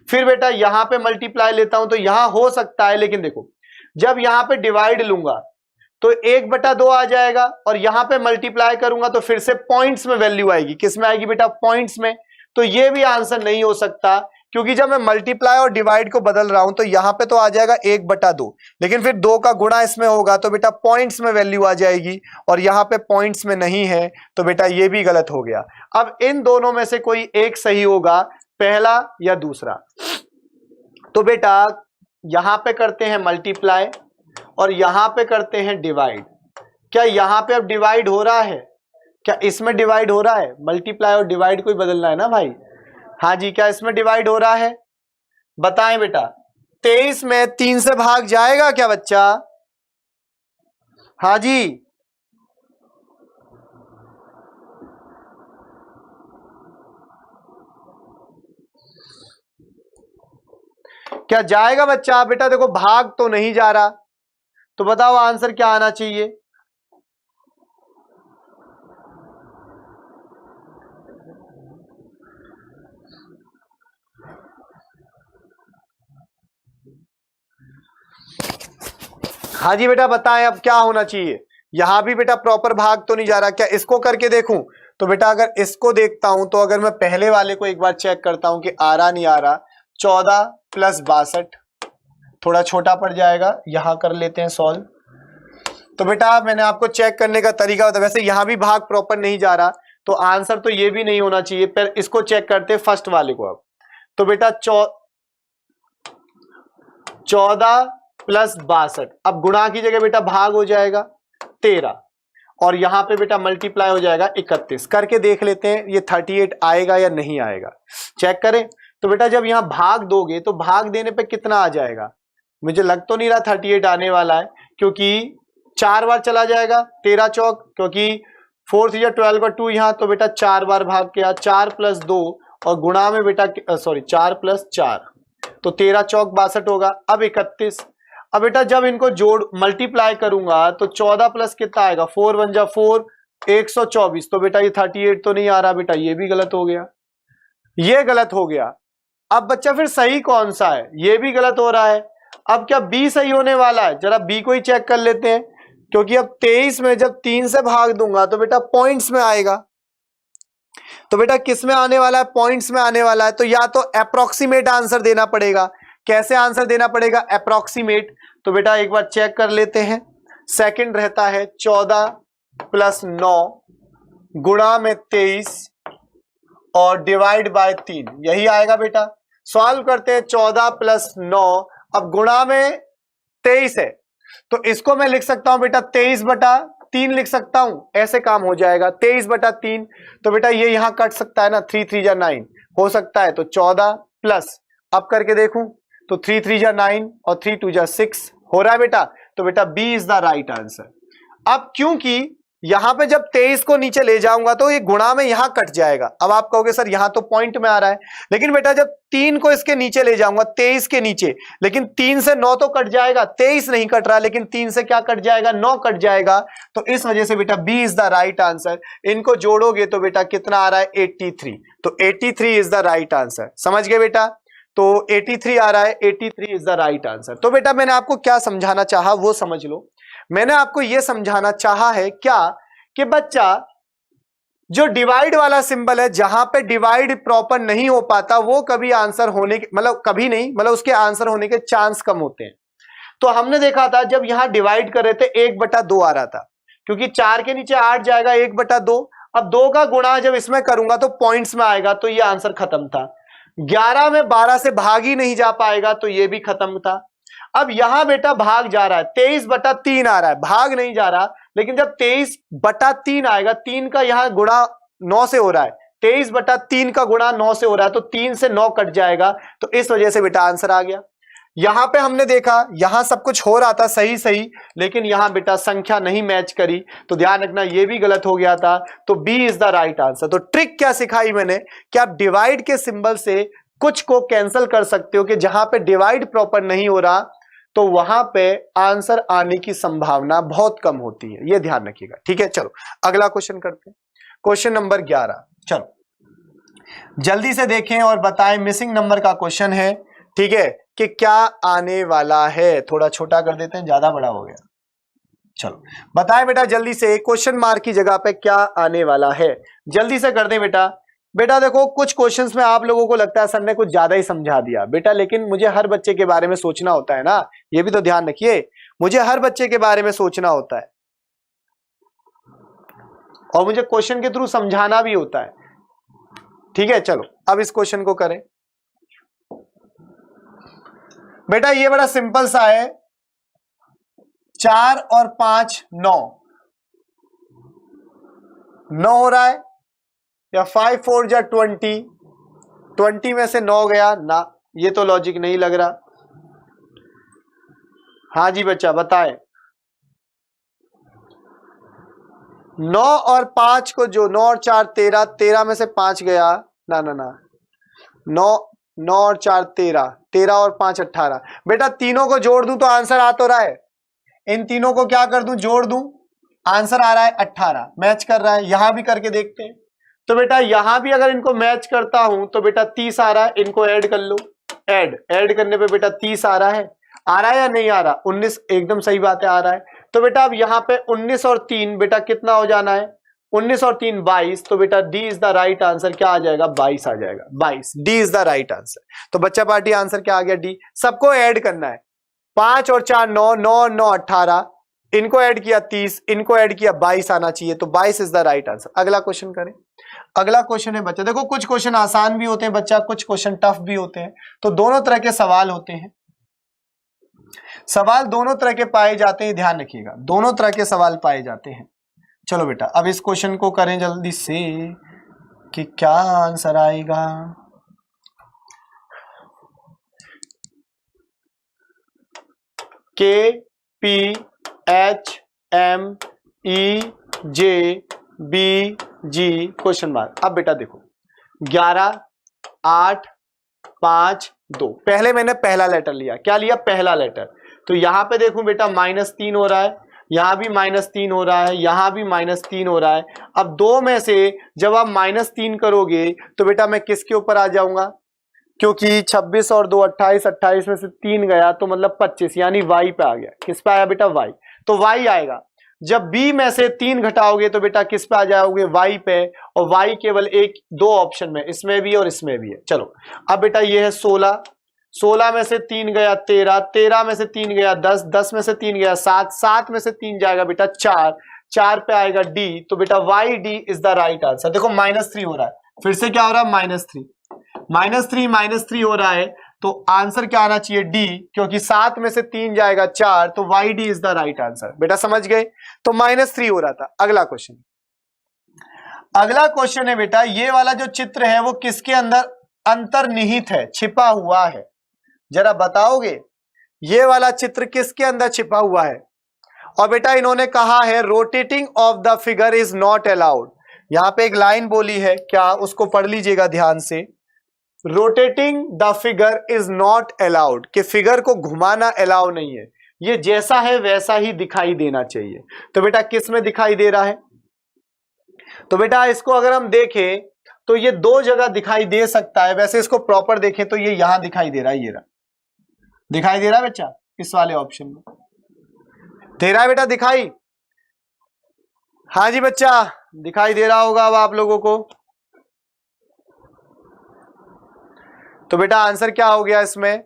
फिर बेटा यहां पे मल्टीप्लाई लेता हूं तो यहां हो सकता है, लेकिन देखो जब यहां पे डिवाइड लूंगा तो 1/2 आ जाएगा, और यहां पे मल्टीप्लाई करूंगा तो फिर से पॉइंट्स में वैल्यू आएगी। किस में आएगी बेटा? पॉइंट्स में। तो ये भी आंसर नहीं हो सकता, क्योंकि जब मैं मल्टीप्लाई और डिवाइड को बदल रहा हूं तो यहां पे तो आ जाएगा 1/2, लेकिन फिर 2 का गुणा इसमें होगा तो बेटा पॉइंट्स में वैल्यू आ जाएगी, और यहां पे पॉइंट्स में नहीं है, तो बेटा ये भी गलत हो गया। अब इन दोनों में से कोई एक सही होगा, पहला या दूसरा। तो बेटा यहां पे करते हैं मल्टीप्लाई और यहां पे करते हैं डिवाइड। क्या यहां पे अब डिवाइड हो रहा है? क्या इसमें डिवाइड हो रहा है? मल्टीप्लाई और डिवाइड को ही बदलना है ना भाई। हाँ जी, क्या इसमें डिवाइड हो रहा है? बताएं बेटा। 23 में 3 से भाग जाएगा क्या बच्चा? हाँ जी, क्या जाएगा बच्चा? बेटा देखो भाग तो नहीं जा रहा, तो बताओ आंसर क्या आना चाहिए? हाँ जी बेटा बताएं अब क्या होना चाहिए। यहां भी बेटा प्रॉपर भाग तो नहीं जा रहा, क्या इसको करके देखूं? तो बेटा अगर इसको देखता हूं तो अगर मैं पहले वाले को एक बार चेक करता हूं कि आ रहा नहीं आ रहा, 14 प्लस 62 थोड़ा छोटा पड़ जाएगा, यहां कर लेते हैं सॉल्व। तो बेटा मैंने आपको चेक करने का तरीका बताया, वैसे यहां भी भाग प्रॉपर नहीं जा रहा तो आंसर तो ये भी नहीं होना चाहिए, पर इसको चेक करते हैं फर्स्ट वाले को। अब तो बेटा 14 प्लस 62, अब गुणा की जगह बेटा भाग हो जाएगा 13 और यहां पे बेटा मल्टीप्लाई हो जाएगा 31। करके देख लेते हैं ये 38 आएगा या नहीं आएगा, चेक करें। तो बेटा जब यहां भाग दोगे तो भाग देने पे कितना आ जाएगा? मुझे लग तो नहीं रहा 38 आने वाला है, क्योंकि 4 बार चला जाएगा 13 चौक, क्योंकि 4 3 12 का 2 यहां, तो बेटा 4 बार भाग किया, 4 प्लस 2 और गुणा में बेटा 4 प्लस 4 तो 13 चौक 62 होगा। अब 31, अब बेटा जब इनको जोड़ मल्टीप्लाई करूंगा तो 14 प्लस कितना आएगा, 4 1 जा 4 124। तो बेटा ये 38 तो नहीं आ रहा, बेटा ये भी गलत हो गया, ये गलत हो गया। अब बच्चा फिर सही कौन सा है? ये भी गलत हो रहा है। अब क्या बी सही होने वाला है? जरा बी को ही चेक कर लेते हैं, क्योंकि अब 23 में जब 3 से भाग दूंगा तो बेटा पॉइंट्स में आएगा। तो बेटा किस में आने वाला है? पॉइंट्स में आने वाला है। तो या तो अप्रोक्सीमेट आंसर देना पड़ेगा। कैसे आंसर देना पड़ेगा? अप्रोक्सीमेट। तो बेटा एक बार चेक कर लेते हैं। सेकंड रहता है 14 प्लस 9 गुणा में 23 और डिवाइड बाय 3, यही आएगा बेटा। सॉल्व करते हैं 14 प्लस 9, अब गुणा में 23 है तो इसको मैं लिख सकता हूं बेटा 23/3 लिख सकता हूं, ऐसे काम हो जाएगा 23/3। तो बेटा ये यहां कट सकता है ना, 3 3 जा 9 हो सकता है, तो 14 प्लस, अब करके देखूं तो 3 3 जा 9 और 3 2 जा 6 हो रहा है बेटा। तो बेटा B is the right answer. अब क्योंकि यहां पे जब 23 को नीचे ले जाऊंगा तो ये गुणा में यहां कट जाएगा। अब आप कहोगे सर यहां तो पॉइंट में आ रहा है, लेकिन बेटा जब 3 को इसके नीचे ले जाऊंगा 23 के नीचे, लेकिन 3 से 9 तो कट जाएगा, 23 नहीं कट रहा, लेकिन 3 से क्या कट जाएगा? 9 कट जाएगा। तो इस वजह से बेटा B is the right answer. इनको जोड़ोगे तो बेटा कितना आ रहा है? 83। तो 83 इज द राइट आंसर। समझ गए बेटा? तो 83 आ रहा है, 83 इज द राइट आंसर। तो बेटा मैंने आपको क्या समझाना चाहा वो समझ लो। मैंने आपको यह समझाना चाहा है क्या कि बच्चा जो डिवाइड वाला सिंबल है, जहां पे डिवाइड प्रॉपर नहीं हो पाता, वो कभी आंसर होने के मतलब कभी नहीं, मतलब उसके आंसर होने के चांस कम होते हैं। तो हमने देखा था जब यहां डिवाइड कर रहे थे 1/2 आ रहा था, क्योंकि 4 के नीचे 8 जाएगा 1/2। अब 2 का गुणा जब इसमें करूंगा तो पॉइंट्स में आएगा, तो ये आंसर खत्म था। 11 में 12 से भाग ही नहीं जा पाएगा, तो ये भी खत्म था। अब यहां बेटा भाग जा रहा है, 23/3 आ रहा है, भाग नहीं जा रहा, लेकिन जब 23/3 आएगा, 3 का यहां गुणा 9 से हो रहा है, 23/3 का गुणा 9 से हो रहा है, तो 3 से 9 कट जाएगा। तो इस वजह से बेटा आंसर आ गया। यहां पे हमने देखा यहां सब कुछ हो रहा था सही सही, लेकिन यहां बेटा संख्या नहीं मैच करी, तो ध्यान रखना ये भी गलत हो गया था। तो B is the right answer. तो ट्रिक क्या सिखाई मैंने कि आप डिवाइड के सिंबल से कुछ को कैंसिल कर सकते हो, कि जहां पे डिवाइड प्रॉपर नहीं हो रहा तो वहां पे आंसर आने की संभावना बहुत कम होती है, यह ध्यान रखिएगा। ठीक है, चलो अगला क्वेश्चन करते हैं। क्वेश्चन नंबर 11, चलो जल्दी से देखें और बताएं। मिसिंग नंबर का क्वेश्चन है, ठीक है, कि क्या आने वाला है। थोड़ा छोटा कर देते हैं, ज्यादा बड़ा हो गया। चलो बताएं बेटा जल्दी से, क्वेश्चन मार्क की जगह पे क्या आने वाला है, जल्दी से कर दें बेटा। बेटा देखो कुछ क्वेश्चंस में आप लोगों को लगता है सर ने कुछ ज्यादा ही समझा दिया बेटा, लेकिन मुझे हर बच्चे के बारे में सोचना होता है ना, ये भी तो ध्यान रखिए, मुझे हर बच्चे के बारे में सोचना होता है और मुझे क्वेश्चन के थ्रू समझाना भी होता है। ठीक है, चलो अब इस क्वेश्चन को करें। बेटा ये बड़ा सिंपल सा है, 4 और 5 9 हो रहा है, या 5 4 जा 20, 20 में से 9 गया ना, ये तो लॉजिक नहीं लग रहा। हाँ जी बच्चा बताएं। 9 और 5 को जो 9 और 4 13, 13 में से 5 गया ना ना ना, 9 और 4 13, 13 और 5 18। बेटा तीनों को जोड़ दूं तो आंसर आ तो रहा है, इन तीनों को क्या कर दूं, जोड़ दूं, आंसर आ रहा है 18, मैच कर रहा है। यहां भी करके देखते हैं। तो बेटा यहां भी अगर इनको मैच करता हूं तो बेटा 30 आ रहा है, इनको ऐड कर लो, ऐड करने पे बेटा 30 आ रहा है। आ रहा है या नहीं आ रहा? 19 एकदम सही बात है, आ रहा है। तो बेटा अब यहाँ पे 19 और 3 बेटा कितना हो जाना है? 19 और 3 22। तो बेटा D is the right answer. क्या आ जाएगा? 22 आ जाएगा। 22 D is the right answer. तो बच्चा पार्टी आंसर क्या आ गया? डी। सबको ऐड करना है। 5 और 4 9, 9 9 18, इनको ऐड किया 30, इनको ऐड किया 22 आना चाहिए। तो 22 इज द राइट आंसर। अगला क्वेश्चन करें। अगला क्वेश्चन है बच्चा, देखो कुछ क्वेश्चन आसान भी होते हैं बच्चा, कुछ क्वेश्चन टफ भी होते हैं। तो दोनों तरह के सवाल होते हैं, सवाल दोनों तरह के पाए जाते हैं, ध्यान रखिएगा, दोनों तरह के सवाल पाए जाते हैं। चलो बेटा अब इस क्वेश्चन को करें जल्दी से कि क्या आंसर आएगा। K P H M E J B G question mark. अब बेटा देखो 11 8 5 2, पहले मैंने पहला लेटर लिया। क्या लिया? पहला लेटर। तो यहां पे देखूं बेटा -3 हो रहा है, यहां भी -3 हो रहा है, यहां भी -3 हो रहा है। अब दो में से जब आप -3 करोगे तो बेटा मैं किसके ऊपर आ जाऊंगा? क्योंकि 26 और 2 28, 28 में से 3 गया तो मतलब 25, यानी y पे आ गया। किस पे आया बेटा? y। तो y आएगा। जब b में से 3 घटाओगे तो बेटा किस पे आ जाओगे? y पे। और y केवल एक दो ऑप्शन में, इसमें भी और इसमें भी है। चलो अब बेटा ये है 16, 16 में से 3 गया 13, 13 में से 3 गया 10, 10 में से 3 गया 7, 7 में से 3 जाएगा बेटा 4, 4 पे आएगा d। तो बेटा Y D is the right answer. देखो -3 हो रहा है, फिर से क्या हो रहा है? -3 -3 हो रहा है। तो आंसर क्या आना चाहिए? डी, क्योंकि 7 में से 3 जाएगा 4, तो Y D is the right answer. बेटा समझ गए? तो -3 हो रहा था। अगला क्वेश्चन, अगला क्वेश्चन है बेटा, ये वाला जो चित्र है वो किसके अंदर अंतर्निहित है, छिपा हुआ है? जरा बताओगे ये वाला चित्र किसके अंदर छिपा हुआ है? और बेटा इन्होंने कहा है rotating of the figure is not allowed. यहां पे एक लाइन बोली है, क्या? उसको पढ़ लीजिएगा ध्यान से। Rotating the figure is not allowed, कि फिगर को घुमाना अलाउ नहीं है, ये जैसा है वैसा ही दिखाई देना चाहिए। तो बेटा किस में दिखाई दे रहा है? तो बेटा इसको अगर हम देखें तो ये दो जगह दिखाई दे सकता है। वैसे इसको प्रॉपर देखें तो ये यहां दिखाई दे रहा है, ये रहा, दिखाई दे रहा है बच्चा, इस वाले ऑप्शन में दे रहा है बेटा दिखाई। हाँ जी बच्चा, दिखाई दे रहा होगा अब आप लोगों को। तो बेटा आंसर क्या हो गया इसमें?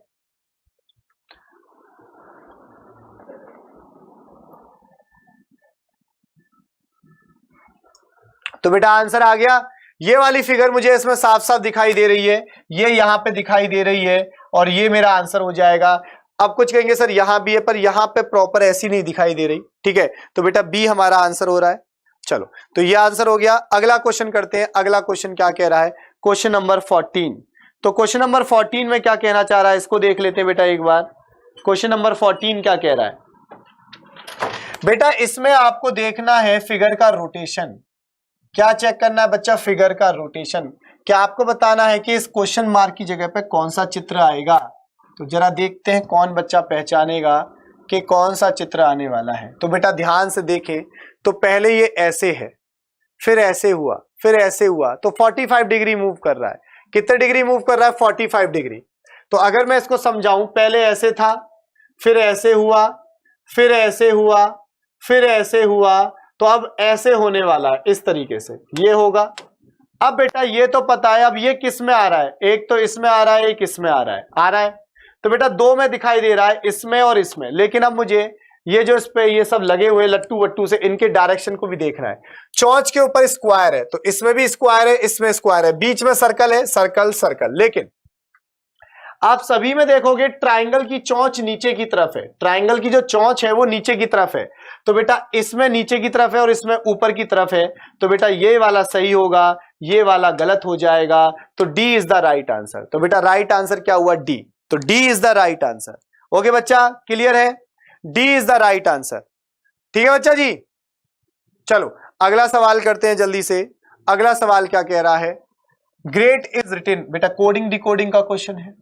तो बेटा आंसर आ गया। ये वाली फिगर मुझे इसमें साफ साफ दिखाई दे रही है, ये यहां पे दिखाई दे रही है, और ये मेरा आंसर हो जाएगा। अब कुछ कहेंगे सर यहां भी है, पर यहां पे प्रॉपर ऐसी नहीं दिखाई दे रही, ठीक है? तो बेटा बी हमारा आंसर हो रहा है। चलो तो ये आंसर हो गया। अगला क्वेश्चन करते हैं। अगला क्वेश्चन क्या कह रहा है? Question number 14। तो क्वेश्चन नंबर 14 में क्या कहना चाह रहा है, इसको देख लेते हैं बेटा एक बार। क्वेश्चन नंबर 14 क्या कह रहा है बेटा? इसमें आपको देखना है फिगर का रोटेशन। क्या चेक करना है बच्चा? फिगर का रोटेशन। क्या आपको बताना है कि इस क्वेश्चन मार्क की जगह पे कौन सा चित्र आएगा? तो जरा देखते हैं कौन बच्चा पहचानेगा कि कौन सा चित्र आने वाला है। तो बेटा ध्यान से देखें, तो पहले ये ऐसे है, फिर ऐसे हुआ, फिर ऐसे हुआ, तो 45 डिग्री मूव कर रहा है। कितने डिग्री मूव कर रहा है? 45 डिग्री। तो अगर मैं इसको समझाऊं, पहले ऐसे था, फिर ऐसे हुआ, फिर ऐसे हुआ, फिर ऐसे हुआ, तो अब ऐसे होने वाला है, इस तरीके से ये होगा। अब बेटा ये तो पता है, अब ये किस में आ रहा है? एक तो इसमें आ रहा है, एक इसमें आ रहा है। तो बेटा दो में दिखाई दे रहा है, इसमें और इसमें। लेकिन अब मुझे ये जो इस पे ये सब लगे हुए लट्टू वट्टू से, इनके डायरेक्शन को भी देखना है। चौंच के ऊपर स्क्वायर है, तो इसमें भी स्क्वायर है, इसमें स्क्वायर है, बीच में सर्कल है, सर्कल सर्कल। लेकिन आप सभी में देखोगे ट्राइंगल की चौंच नीचे की तरफ है, ट्राइंगल की जो चौंच है वो नीचे की तरफ है। तो बेटा इसमें नीचे की तरफ है और इसमें ऊपर की तरफ है। तो बेटा ये वाला सही होगा, ये वाला गलत हो जाएगा। तो D is the right answer. तो बेटा राइट आंसर क्या हुआ? डी। तो D is the right answer. Okay बच्चा, क्लियर है? D is the right answer. ठीक है बच्चा जी। चलो अगला सवाल करते हैं जल्दी से। अगला सवाल क्या कह रहा है? Great is written. बेटा कोडिंग डिकोडिंग का क्वेश्चन है,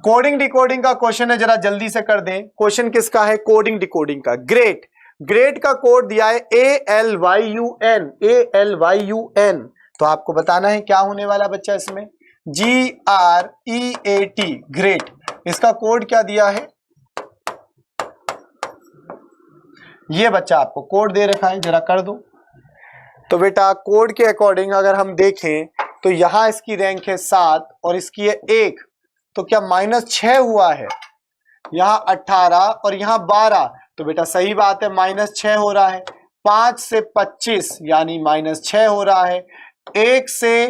कोडिंग डिकोडिंग का क्वेश्चन है, जरा जल्दी से कर दें। क्वेश्चन किसका है? कोडिंग डिकोडिंग का। ग्रेट, ग्रेट का कोड दिया है ALYUN, ALYUN। तो आपको बताना है क्या होने वाला बच्चा इसमें? GREAT, great. इसका कोड क्या दिया है? ये बच्चा आपको कोड दे रखा है, जरा कर दो। तो बेटा कोड के अकॉर्डिंग अगर हम देखें तो यहां इसकी रैंक है 7 और इसकी है 1, तो क्या -6 हुआ है? यहां 18 और यहां 12, तो बेटा सही बात है, -6 हो रहा है। 5 से 25 यानी -6 हो रहा है। 1 से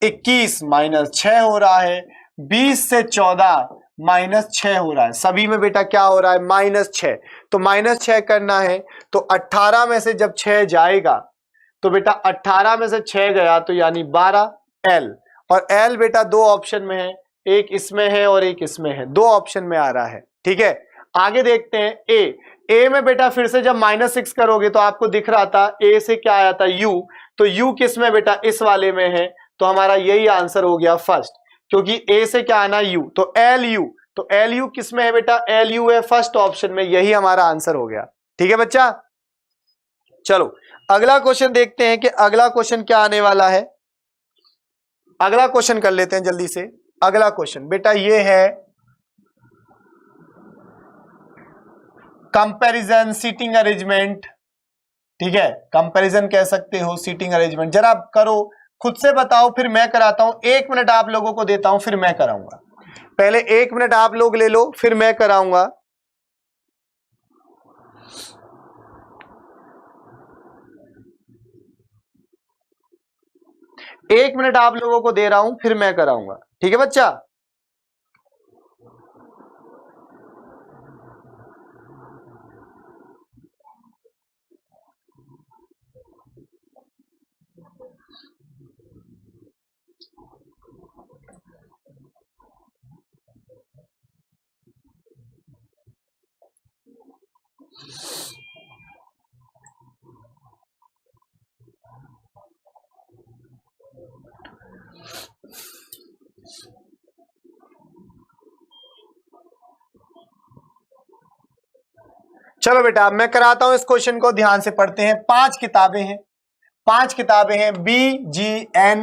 21 -6 हो रहा है। 20 से 14 -6 हो रहा है। सभी में बेटा क्या हो रहा है? -6। तो -6 करना है तो 18 में से जब 6 जाएगा तो बेटा 18 में से 6 गया तो यानी 12 L, और L बेटा दो ऑप्शन में है, एक इसमें है और एक इसमें है, दो ऑप्शन में आ रहा है। ठीक है, आगे देखते हैं ए में बेटा फिर से जब -6 करोगे तो आपको दिख रहा था ए से क्या आया था? U, तो U किस में बेटा? इस वाले में है, तो हमारा यही आंसर हो गया फर्स्ट, क्योंकि ए से क्या आना? U, तो LU, तो LU किस में है बेटा? LU है फर्स्ट ऑप्शन में, यही हमारा आंसर हो गया। ठीक है बच्चा, चलो अगला क्वेश्चन देखते हैं कि अगला क्वेश्चन क्या आने वाला है। अगला क्वेश्चन कर लेते हैं जल्दी से। अगला क्वेश्चन बेटा ये है कंपैरिजन सीटिंग अरेंजमेंट। ठीक है, कंपैरिजन कह सकते हो, सीटिंग अरेंजमेंट। जरा करो, खुद से बताओ, फिर मैं कराता हूं। 1 मिनट आप लोगों को देता हूं, फिर मैं कराऊंगा। पहले 1 मिनट आप लोग ले लो, फिर मैं कराऊंगा। एक मिनट आप लोगों को दे रहा हूं, फिर मैं कराऊंगा। ठीक है बच्चा, चलो बेटा अब मैं कराता हूं इस क्वेश्चन को, ध्यान से पढ़ते हैं। 5 किताबें हैं, 5 किताबें हैं, B, G, N,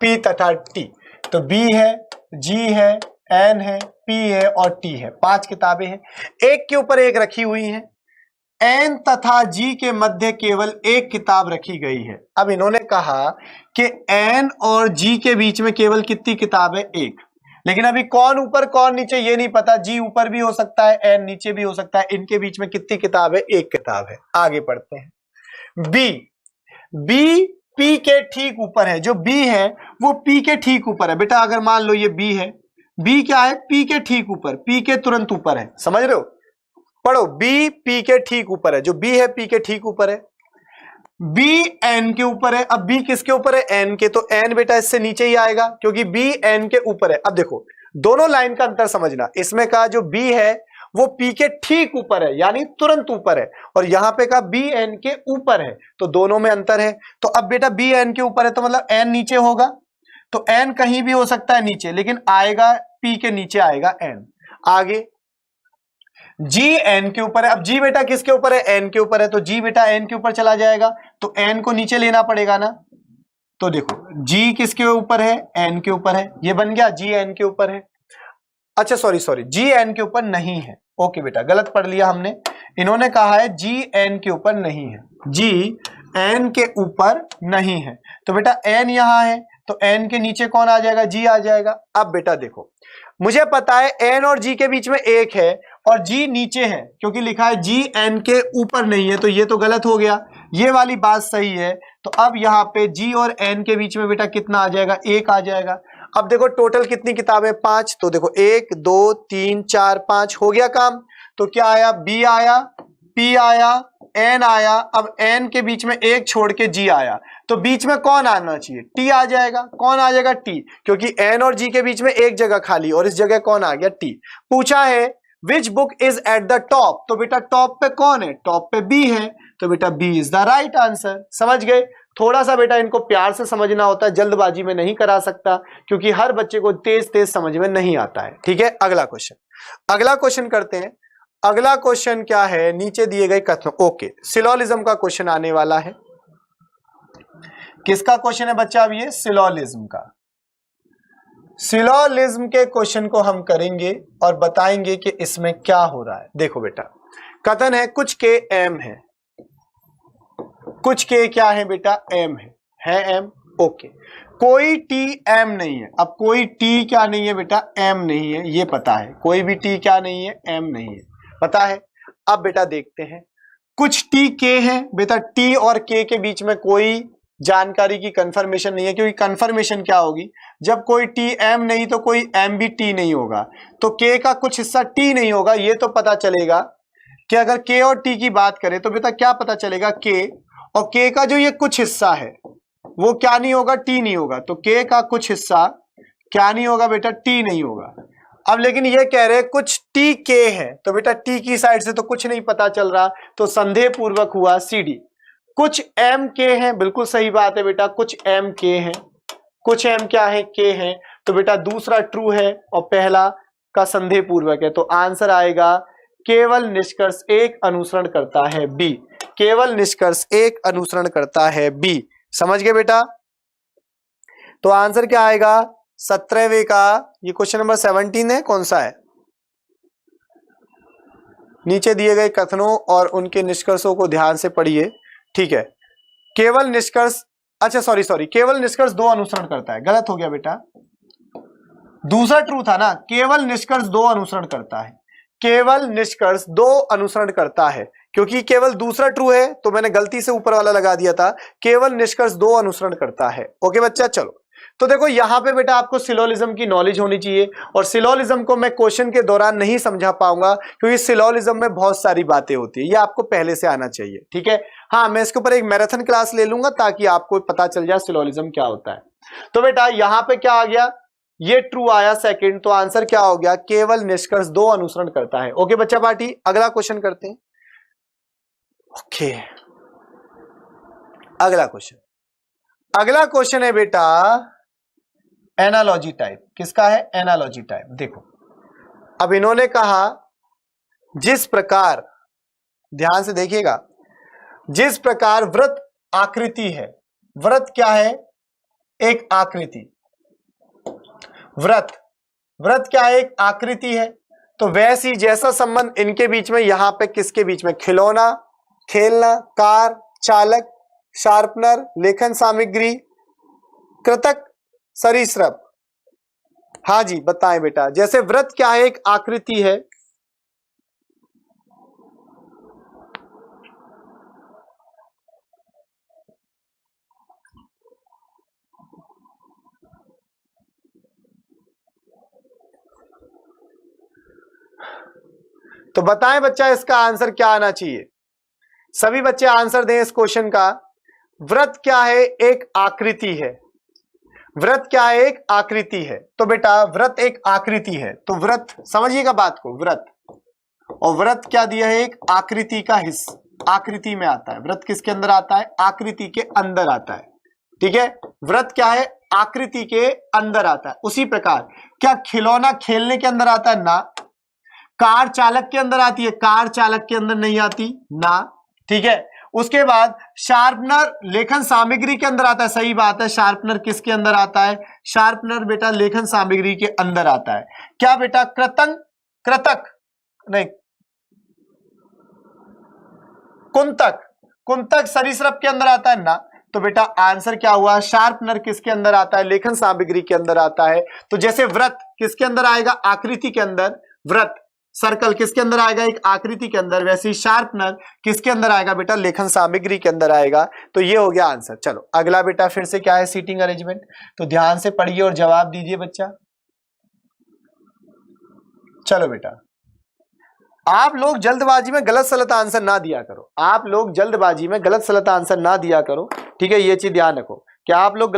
P तथा T। तो B है, G है, N है, P है और T है। 5 किताबें हैं, एक के ऊपर एक रखी हुई हैं। N तथा G के मध्य केवल एक किताब रखी गई है। अब इन्होंने कहा कि N और G के बीच में केवल कितनी किताब है? एक। लेकिन अभी कौन ऊपर कौन नीचे ये नहीं पता। G ऊपर भी हो सकता है, N नीचे भी हो सकता है। इनके बीच में कितनी किताब है? एक किताब है। आगे पढ़ते हैं। B P के ठीक ऊपर है। जो B है वो P के ठीक ऊपर है। बेटा अगर मान लो ये B है, B क्या है? P के ठीक ऊपर, P के तुरंत ऊपर है। समझ रहे हो? पढ़ो, B P के ठीक ऊपर है। जो B है P के ठीक ऊपर है। B N के ऊपर है। अब B किसके ऊपर है? N के, तो N बेटा इससे नीचे ही आएगा क्योंकि B N के ऊपर है। अब देखो दोनों लाइन का अंतर समझना। इसमें कहा जो B है वो P के ठीक ऊपर है यानी तुरंत ऊपर है, और यहां पे कहा B N के ऊपर है, तो दोनों में अंतर है। तो अब बेटा B N के ऊपर है तो मतलब N नीचे होगा, तो N कहीं भी हो सकता है नीचे, लेकिन आएगा P के नीचे आएगा N। आगे G N के ऊपर है। अब G बेटा किसके ऊपर है? N के ऊपर है, तो G बेटा N के ऊपर चला जाएगा, तो N को नीचे लेना पड़ेगा ना। तो देखो G किसके ऊपर है? N के ऊपर है। ये बन गया G N के ऊपर है। अच्छा सॉरी G N के ऊपर नहीं है। ओके बेटा गलत पढ़ लिया हमने। इन्होंने कहा है G N के ऊपर नहीं है, G N के ऊपर नहीं है। तो बेटा N यहां है, तो N के नीचे कौन आ जाएगा? G आ जाएगा। अब बेटा देखो मुझे पता है N और G के बीच में एक है और G नीचे है, क्योंकि लिखा है G N के ऊपर नहीं है, तो ये तो गलत हो गया। ये वाली बात सही है। तो अब यहाँ पे G और N के बीच में बेटा कितना आ जाएगा? 1 आ जाएगा। अब देखो टोटल कितनी किताबें? 5। तो देखो 1 2 3 4 5 हो गया काम। तो क्या आया? B आया, P आया, N आया। अब N के बीच में 1 छोड़ के G आया, तो बीच में कौन आना चाहिए? T आ जाएगा। कौन आ जाएगा? T, क्योंकि N और G के बीच में एक जगह खाली और इस जगह कौन आ गया? T। पूछा है which book is at the top, तो बेटा टॉप पे कौन है? टॉप पे B है, तो बेटा B is the right answer. समझ गए? थोड़ा सा बेटा इनको प्यार से समझना होता है, जल्दबाजी में नहीं करा सकता, क्योंकि हर बच्चे को तेज तेज समझ में नहीं आता है। ठीक है, अगला क्वेश्चन करते हैं। अगला क्वेश्चन क्या है? नीचे दिए गए कथनों, ओके सिलोलिज्म का क्वेश्चन आने वाला है। किसका क्वेश्चन है बच्चा? अब ये सिलोलिज्म का। सिलोलिज्म के क्वेश्चन को हम करेंगे और बताएंगे कि इसमें क्या हो रहा है। देखो बेटा, कथन है कुछ के एम है, कुछ के क्या है बेटा, एम है एम, ओके। कोई टी एम नहीं है। अब कोई टी क्या नहीं है बेटा, एम नहीं है, ये पता है। कोई भी टी क्या नहीं है, एम नहीं है, पता है। अब बेटा देखते हैं, कुछ टी के है बेटा, टी और के के बीच में कोई जानकारी की कंफर्मेशन नहीं है, क्योंकि कंफर्मेशन क्या होगी, जब कोई टी एम नहीं तो कोई एम भी टी नहीं होगा, तो के का कुछ हिस्सा टी नहीं होगा। ये तो पता चलेगा कि अगर के और टी की बात करें तो बेटा क्या पता चलेगा, के और के का जो ये कुछ हिस्सा है वो क्या नहीं होगा, टी नहीं होगा। तो के का कुछ हिस्सा क्या नहीं होगा बेटा, टी नहीं होगा। अब लेकिन ये कह रहे हैं कुछ टी के है, तो बेटा टी की साइड से तो कुछ नहीं पता चल रहा, तो संदेह पूर्वक हुआ सी डी। कुछ एम के हैं, बिल्कुल सही बात है बेटा, कुछ एम के हैं, कुछ एम क्या है, के हैं, तो बेटा दूसरा ट्रू है और पहला का संदेह पूर्वक है। तो आंसर आएगा केवल निष्कर्ष एक अनुसरण करता है बी, केवल निष्कर्ष एक अनुसरण करता है बी। समझ गए बेटा? तो आंसर क्या आएगा 17वें का, ये क्वेश्चन नंबर 17 है, कौन सा है? नीचे दिए गए कथनों और उनके निष्कर्षों को ध्यान से पढ़िए, ठीक है। केवल निष्कर्ष, अच्छा सॉरी, केवल निष्कर्ष दो अनुसरण करता है, गलत हो गया बेटा, दूसरा ट्रू था ना, केवल निष्कर्ष दो अनुसरण करता है, केवल निष्कर्ष दो अनुसरण करता है, क्योंकि केवल दूसरा ट्रू है तो मैंने गलती से ऊपर वाला लगा दिया था, केवल निष्कर्ष दो अनुसरण करता है। ओके बच्चा, चलो तो देखो यहां पे बेटा आपको सिलोलिज्म की नॉलेज होनी चाहिए, और सिलोलिज्म को मैं क्वेश्चन के दौरान नहीं समझा पाऊंगा क्योंकि सिलोलिज्म में बहुत सारी बातें होती है, ये आपको पहले से आना चाहिए, ठीक है। हाँ, मैं इसके ऊपर एक मैराथन क्लास ले लूंगा ताकि आपको पता चल जाए सिलोलिज्म क्या होता है। तो बेटा यहां पे क्या आ गया, ये ट्रू आया सेकंड, तो आंसर क्या हो गया, केवल निष्कर्ष दो अनुसरण करता है। ओके बच्चा पार्टी, अगला क्वेश्चन करते हैं। ओके, अगला क्वेश्चन है बेटा एनालॉजी टाइप। किसका है? Analogy type. देखो अब इन्होंने कहा जिस प्रकार, ध्यान से देखिएगा, जिस प्रकार वृत्त आकृति है, वृत्त क्या है, एक आकृति, वृत्त क्या है, एक आकृति है, तो वैसी जैसा संबंध इनके बीच में, यहां पे किसके बीच में, खिलौना, खेलना, कार, चालक, शार्पनर, लेखन सामग्री, कृतक, सरीसृप। हाँ जी बताएं बेटा, जैसे वृत्त क्या है, एक आकृति है, तो बताएं बच्चा इसका आंसर क्या आना चाहिए। सभी बच्चे आंसर दें इस क्वेश्चन का। वृत्त क्या है, एक आकृति है, वृत्त क्या है, एक आकृति है, तो बेटा वृत्त एक आकृति है, तो वृत्त समझिएगा बात को, वृत्त और वृत्त क्या दिया है, एक आकृति का हिस्सा, आकृति में आता है। वृत्त किसके अंदर आता है, आकृति के अंदर आता है, ठीक है। वृत्त क्या है, आकृति के अंदर आता है। उसी प्रकार क्या खिलौना खेलने के अंदर आता है, ना। कार चालक के अंदर आती है, कार चालक के अंदर नहीं आती, ना, ठीक है। उसके बाद शार्पनर लेखन सामग्री के अंदर आता है, सही बात है, शार्पनर किसके अंदर आता है, शार्पनर बेटा लेखन सामग्री के अंदर आता है। क्या बेटा कृतक नहीं, कुंतक सरीसृप के अंदर आता है, ना। तो बेटा आंसर क्या हुआ, शार्पनर किसके अंदर आता है, लेखन सामग्री के अंदर आता है। तो जैसे वृत्त किसके अंदर आएगा, आकृति के अंदर, वृत्त सर्कल किसके अंदर आएगा, एक आकृति के अंदर, वैसे ही शार्पनर किसके अंदर आएगा बेटा, लेखन सामग्री के अंदर आएगा। तो ये हो गया आंसर। चलो अगला बेटा फिर से क्या है, सीटिंग अरेंजमेंट, तो ध्यान से पढ़िए और जवाब दीजिए बच्चा। चलो बेटा आप लोग जल्दबाजी में गलत सलत आंसर ना दिया करो, आप लोग जल्दबाजी में गलत सलत आंसर ना दिया करो, ठीक है। ये चीज ध्यान रखो कि आप लोग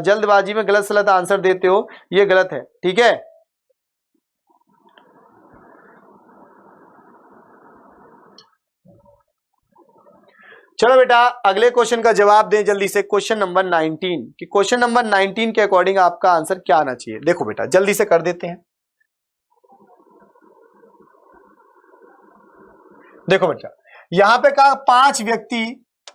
जल्दबाजी में गलत सलत आंसर देते हो, ये गलत है, ठीक है। चलो बेटा अगले क्वेश्चन का जवाब दें जल्दी से, क्वेश्चन नंबर 19 कि क्वेश्चन नंबर 19 के अकॉर्डिंग आपका आंसर क्या आना चाहिए। देखो बेटा जल्दी से कर देते हैं। देखो बेटा यहां पे कहा 5 व्यक्ति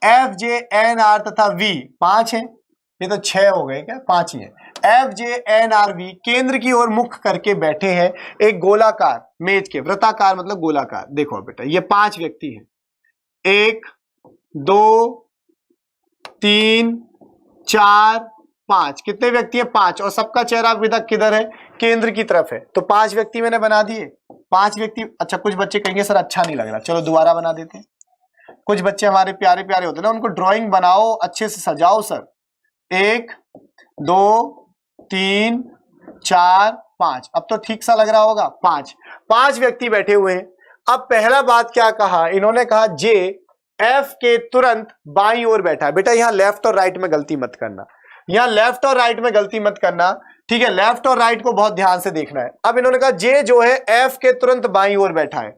एफ जे एन आर तथा वी, 5 है, ये तो 6 हो गए क्या, 5 ही है। FJNRV केंद्र की ओर मुख करके बैठे हैं एक गोलाकार मेज के, वृत्ताकार मतलब गोलाकार। देखो बेटा ये 5 व्यक्ति हैं, 1 2 3 4 5, कितने व्यक्ति है 5, और सबका चेहरा अभी तक किधर है, केंद्र की तरफ है। तो 5 व्यक्ति मैंने बना दिए, 5 व्यक्ति। अच्छा कुछ बच्चे कहेंगे सर अच्छा नहीं लग रहा, चलो दोबारा बना देते हैं। कुछ बच्चे हमारे प्यारे प्यारे होते हैं ना, उनको ड्राइंग बनाओ, अच्छे से सजाओ सर। 1 2 3 4 5, अब तो ठीक सा लग रहा होगा। 5 व्यक्ति बैठे हुए हैं। अब पहला बात क्या कहा इन्होंने, कहा जे एफ के तुरंत बाईं ओर बैठा है। बेटा यहां लेफ्ट और राइट में गलती मत करना, यहां लेफ्ट और राइट में गलती मत करना, ठीक है, लेफ्ट और राइट को बहुत ध्यान से देखना है। अब इन्होंने कहा जे जो है एफ के तुरंत बाईं ओर बैठा है।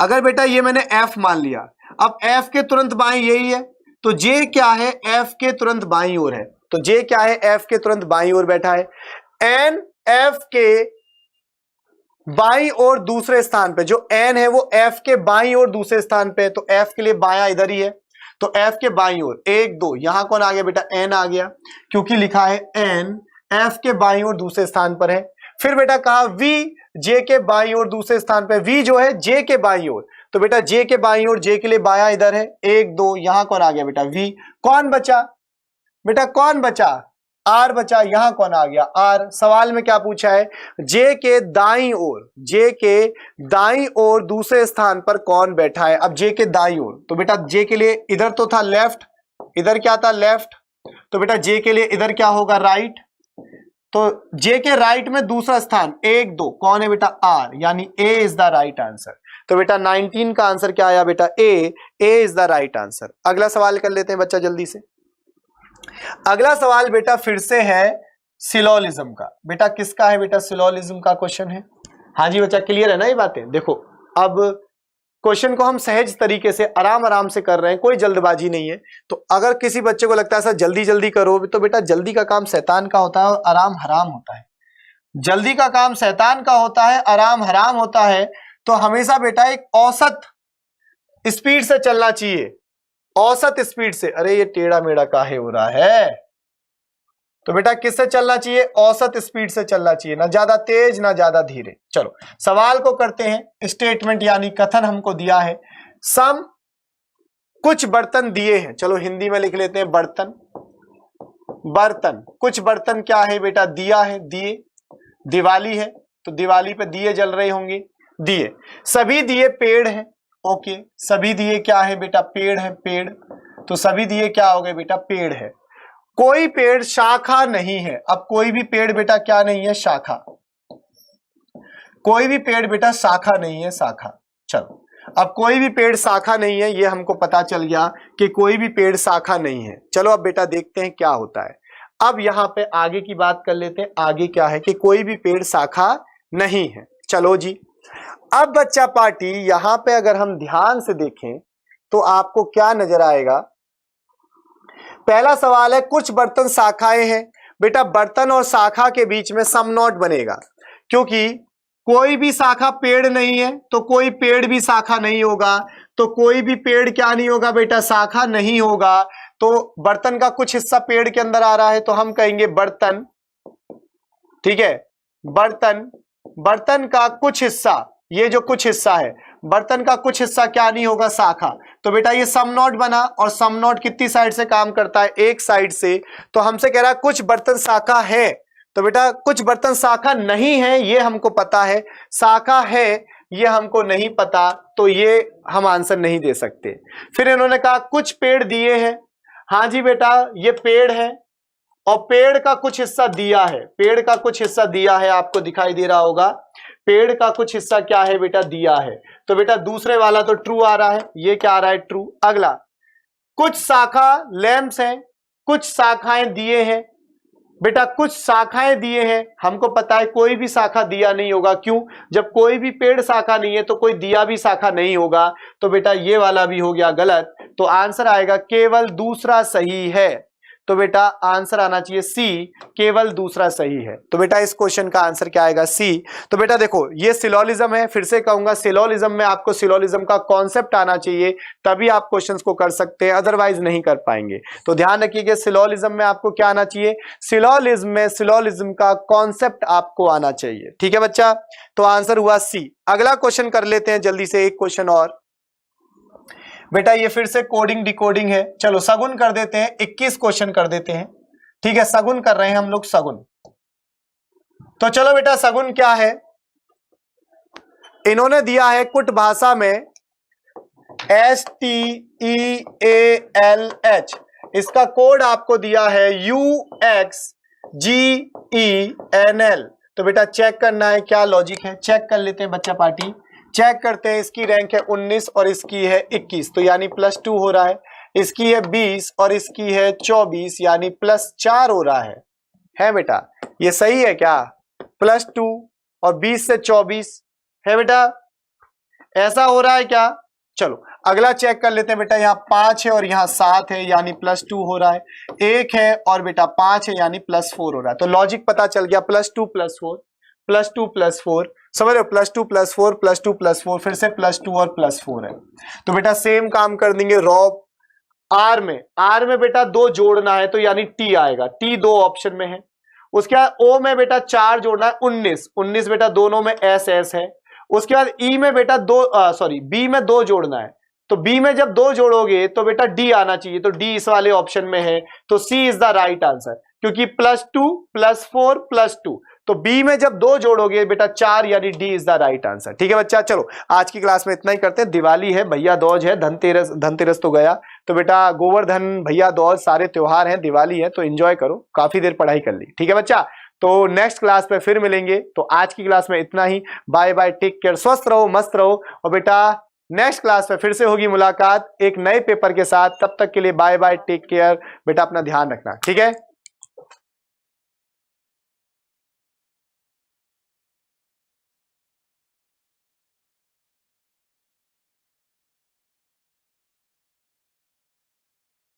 अगर बेटा ये मैंने एफ मान लिया, अब एफ के तुरंत बाईं यही है, तो जे क्या है, एफ के तुरंत बाईं ओर है। तो जे क्या है, एफ के तुरंत बाईं ओर बैठा है। एन एफ के बाईं ओर दूसरे स्थान पे, जो एन है वो एफ के बाईं ओर दूसरे स्थान पे है, तो एफ के लिए बायां इधर ही है, तो एफ के बाईं ओर 1 2, यहां कौन आ गया बेटा, एन आ गया, क्योंकि लिखा है एन एफ के बाईं ओर दूसरे स्थान पर है। फिर बेटा कहा वी जे के बाईं ओर दूसरे स्थान पे, वी जो है जे के बाईं ओर, तो बेटा जे के बाईं ओर, जे के लिए बायां इधर है, 1 2, यहां कौन आ गया बेटा, वी। कौन बचा बेटा, कौन बचा, आर बचा, यहां कौन आ गया, आर। सवाल में क्या पूछा है, जे के दाईं ओर, जे के दाईं ओर दूसरे स्थान पर कौन बैठा है। अब जे के दाईं ओर, तो बेटा जे के लिए इधर तो था लेफ्ट, इधर क्या था लेफ्ट, तो बेटा जे के लिए इधर क्या होगा राइट, तो जे के राइट में दूसरा स्थान 1 2 कौन है बेटा, आर, यानी ए इज द राइट आंसर। तो बेटा 19 का आंसर क्या आया बेटा, ए इज द राइट आंसर। अगला सवाल कर लेते हैं बच्चा जल्दी से। अगला सवाल बेटा फिर से है सिलोलिज्म का। बेटा किसका है बेटा, सिलोलिज्म का क्वेश्चन है। हाँ जी बच्चा क्लियर है ना ये बातें। देखो अब क्वेश्चन को हम सहज तरीके से आराम आराम से कर रहे हैं, कोई जल्दबाजी नहीं है। तो अगर किसी बच्चे को लगता है सर जल्दी जल्दी करो, तो बेटा जल्दी का काम शैतान का होता है और आराम हराम होता है। जल्दी का काम शैतान का होता है, आराम हराम होता है। तो हमेशा बेटा एक औसत स्पीड से चलना चाहिए, औसत स्पीड से। अरे ये टेढ़ा मेढ़ा काहे हो रहा है, तो बेटा किससे चलना चाहिए, औसत स्पीड से चलना चाहिए, ना ज्यादा तेज ना ज्यादा धीरे। चलो सवाल को करते हैं। स्टेटमेंट यानी कथन हमको दिया है, सम कुछ बर्तन दिए हैं, चलो हिंदी में लिख लेते हैं बर्तन, बर्तन कुछ बर्तन क्या है बेटा, दिया है, दिए। दिवाली है तो दिवाली पे दिए जल रहे होंगे, दिए। सभी दिए पेड़ हैं, ओके, सभी दिए क्या है बेटा, पेड़ है, पेड़, तो सभी दिए क्या हो गए बेटा, पेड़ है। कोई पेड़ शाखा नहीं है। अब कोई भी पेड़ बेटा क्या नहीं है, शाखा। कोई भी पेड़ बेटा शाखा नहीं है, शाखा। चलो अब कोई भी पेड़ शाखा नहीं है, ये हमको पता चल गया कि कोई भी पेड़ शाखा नहीं है। चलो अब बेटा देखते हैं क्या होता है। अब यहां पे आगे की बात कर लेते हैं। आगे क्या है कि कोई भी पेड़ शाखा नहीं है। चलो जी, अब बच्चा पार्टी यहां पे अगर हम ध्यान से देखें तो आपको क्या नजर आएगा। पहला सवाल है कुछ बर्तन शाखाएं हैं। बेटा बर्तन और शाखा के बीच में सम नॉट बनेगा, क्योंकि कोई भी शाखा पेड़ नहीं है तो कोई पेड़ भी शाखा नहीं होगा, तो कोई भी पेड़ क्या नहीं होगा बेटा, शाखा नहीं होगा। तो बर्तन का कुछ हिस्सा पेड़ के अंदर आ रहा है तो हम कहेंगे बर्तन, ठीक है, बर्तन। बर्तन का कुछ हिस्सा, ये जो कुछ हिस्सा है बर्तन का कुछ हिस्सा क्या नहीं होगा, शाखा। तो बेटा ये सम नॉट बना, और सम नॉट कितनी साइड से काम करता है, एक साइड से। तो हमसे कह रहा है कुछ बर्तन शाखा है, तो बेटा कुछ बर्तन शाखा नहीं है ये हमको पता है, शाखा है ये हमको नहीं पता, तो ये हम आंसर नहीं दे सकते। फिर इन्होंने कहा कुछ पेड़ दिए हैं। हाँ जी बेटा ये पेड़ है, और पेड़ का कुछ हिस्सा दिया है, पेड़ का कुछ हिस्सा दिया है, आपको दिखाई दे रहा होगा। पेड़ का कुछ हिस्सा क्या है बेटा, दिया है। तो बेटा दूसरे वाला तो ट्रू आ रहा है, ये क्या आ रहा है, ट्रू। अगला कुछ शाखा लैंप्स हैं, कुछ शाखाएं दिए हैं। बेटा कुछ शाखाएं दिए हैं, हमको पता है कोई भी शाखा दिया नहीं होगा। क्यों, जब कोई भी पेड़ शाखा नहीं है तो कोई दिया भी शाखा नहीं होगा। तो बेटा ये वाला भी हो गया गलत, तो आंसर आएगा केवल दूसरा सही है। तो बेटा आंसर आना चाहिए सी, केवल दूसरा सही है। तो बेटा इस क्वेश्चन का आंसर क्या आएगा? सी। तो बेटा देखो ये सिलोलिज्म है, फिर से कहूंगा सिलोलिज्म में आपको सिलोलिज्म का कॉन्सेप्ट आना चाहिए, तभी आप क्वेश्चंस को कर सकते हैं, अदरवाइज नहीं कर पाएंगे। तो ध्यान रखिएगा सिलोलिज्म में आपको क्या आना चाहिए? सिलोलिज्म में सिलोलिज्म का कॉन्सेप्ट आपको आना चाहिए। ठीक है बच्चा, तो आंसर हुआ सी। अगला क्वेश्चन कर लेते हैं जल्दी से, एक क्वेश्चन और। बेटा ये फिर से कोडिंग डिकोडिंग है, चलो सगुन कर देते हैं, 21 क्वेश्चन कर देते हैं। ठीक है, सगुन कर रहे हैं हम लोग, सगुन। तो चलो बेटा सगुन क्या है, इन्होंने दिया है कुट भाषा में STEALH, इसका कोड आपको दिया है UXGENL। तो बेटा चेक करना है क्या लॉजिक है, चेक कर लेते हैं बच्चा पार्टी, चेक करते हैं। इसकी रैंक है 19 और इसकी है 21, तो यानी +2 हो रहा है। इसकी है 20 और इसकी है 24, यानी +4 हो रहा है बेटा? ये सही है क्या? +2 और 20 से 24 है बेटा, ऐसा हो रहा है क्या? चलो अगला चेक कर लेते हैं बेटा, यहाँ 5 है और यहाँ 7 है, यानी +2 हो रहा है। 1 है और बेटा 5 है, यानी +4 हो रहा है। तो लॉजिक पता चल गया, +2 +4 +2 +4, समझ रहे हो? +2 +4 +2 +4, फिर से +2 और +4 है। तो बेटा सेम काम कर देंगे रॉब आर में बेटा 2 जोड़ना है, तो यानी टी आएगा, टी 2 ऑप्शन में है। उसके बाद ओ में बेटा 4 जोड़ना है, 19 बेटा दोनों में एस है। उसके बाद ई में बेटा बी में 2 जोड़ना है, तो बी में जब 2 जोड़ोगे तो बेटा डी आना चाहिए, तो डी इस वाले ऑप्शन में है, तो सी इज द राइट आंसर, क्योंकि +2 +4 +2, तो बी में जब 2 जोड़ोगे बेटा 4, यानी D is the right answer. ठीक है बच्चा, चलो आज की क्लास में इतना ही करते हैं। दिवाली है, भैया दूज है, धनतेरस तो गया, तो बेटा गोवर्धन, भैया दूज, सारे त्योहार हैं, दिवाली है, तो एंजॉय करो, काफी देर पढ़ाई कर ली। ठीक है बच्चा, तो नेक्स्ट क्लास पे फिर मिलेंगे। तो आज की क्लास में इतना ही, बाय बाय, टेक केयर, स्वस्थ रहो, मस्त रहो, और बेटा नेक्स्ट क्लास में फिर से होगी मुलाकात एक नए पेपर के साथ। तब तक के लिए बाय बाय, टेक केयर, बेटा अपना ध्यान रखना। ठीक है।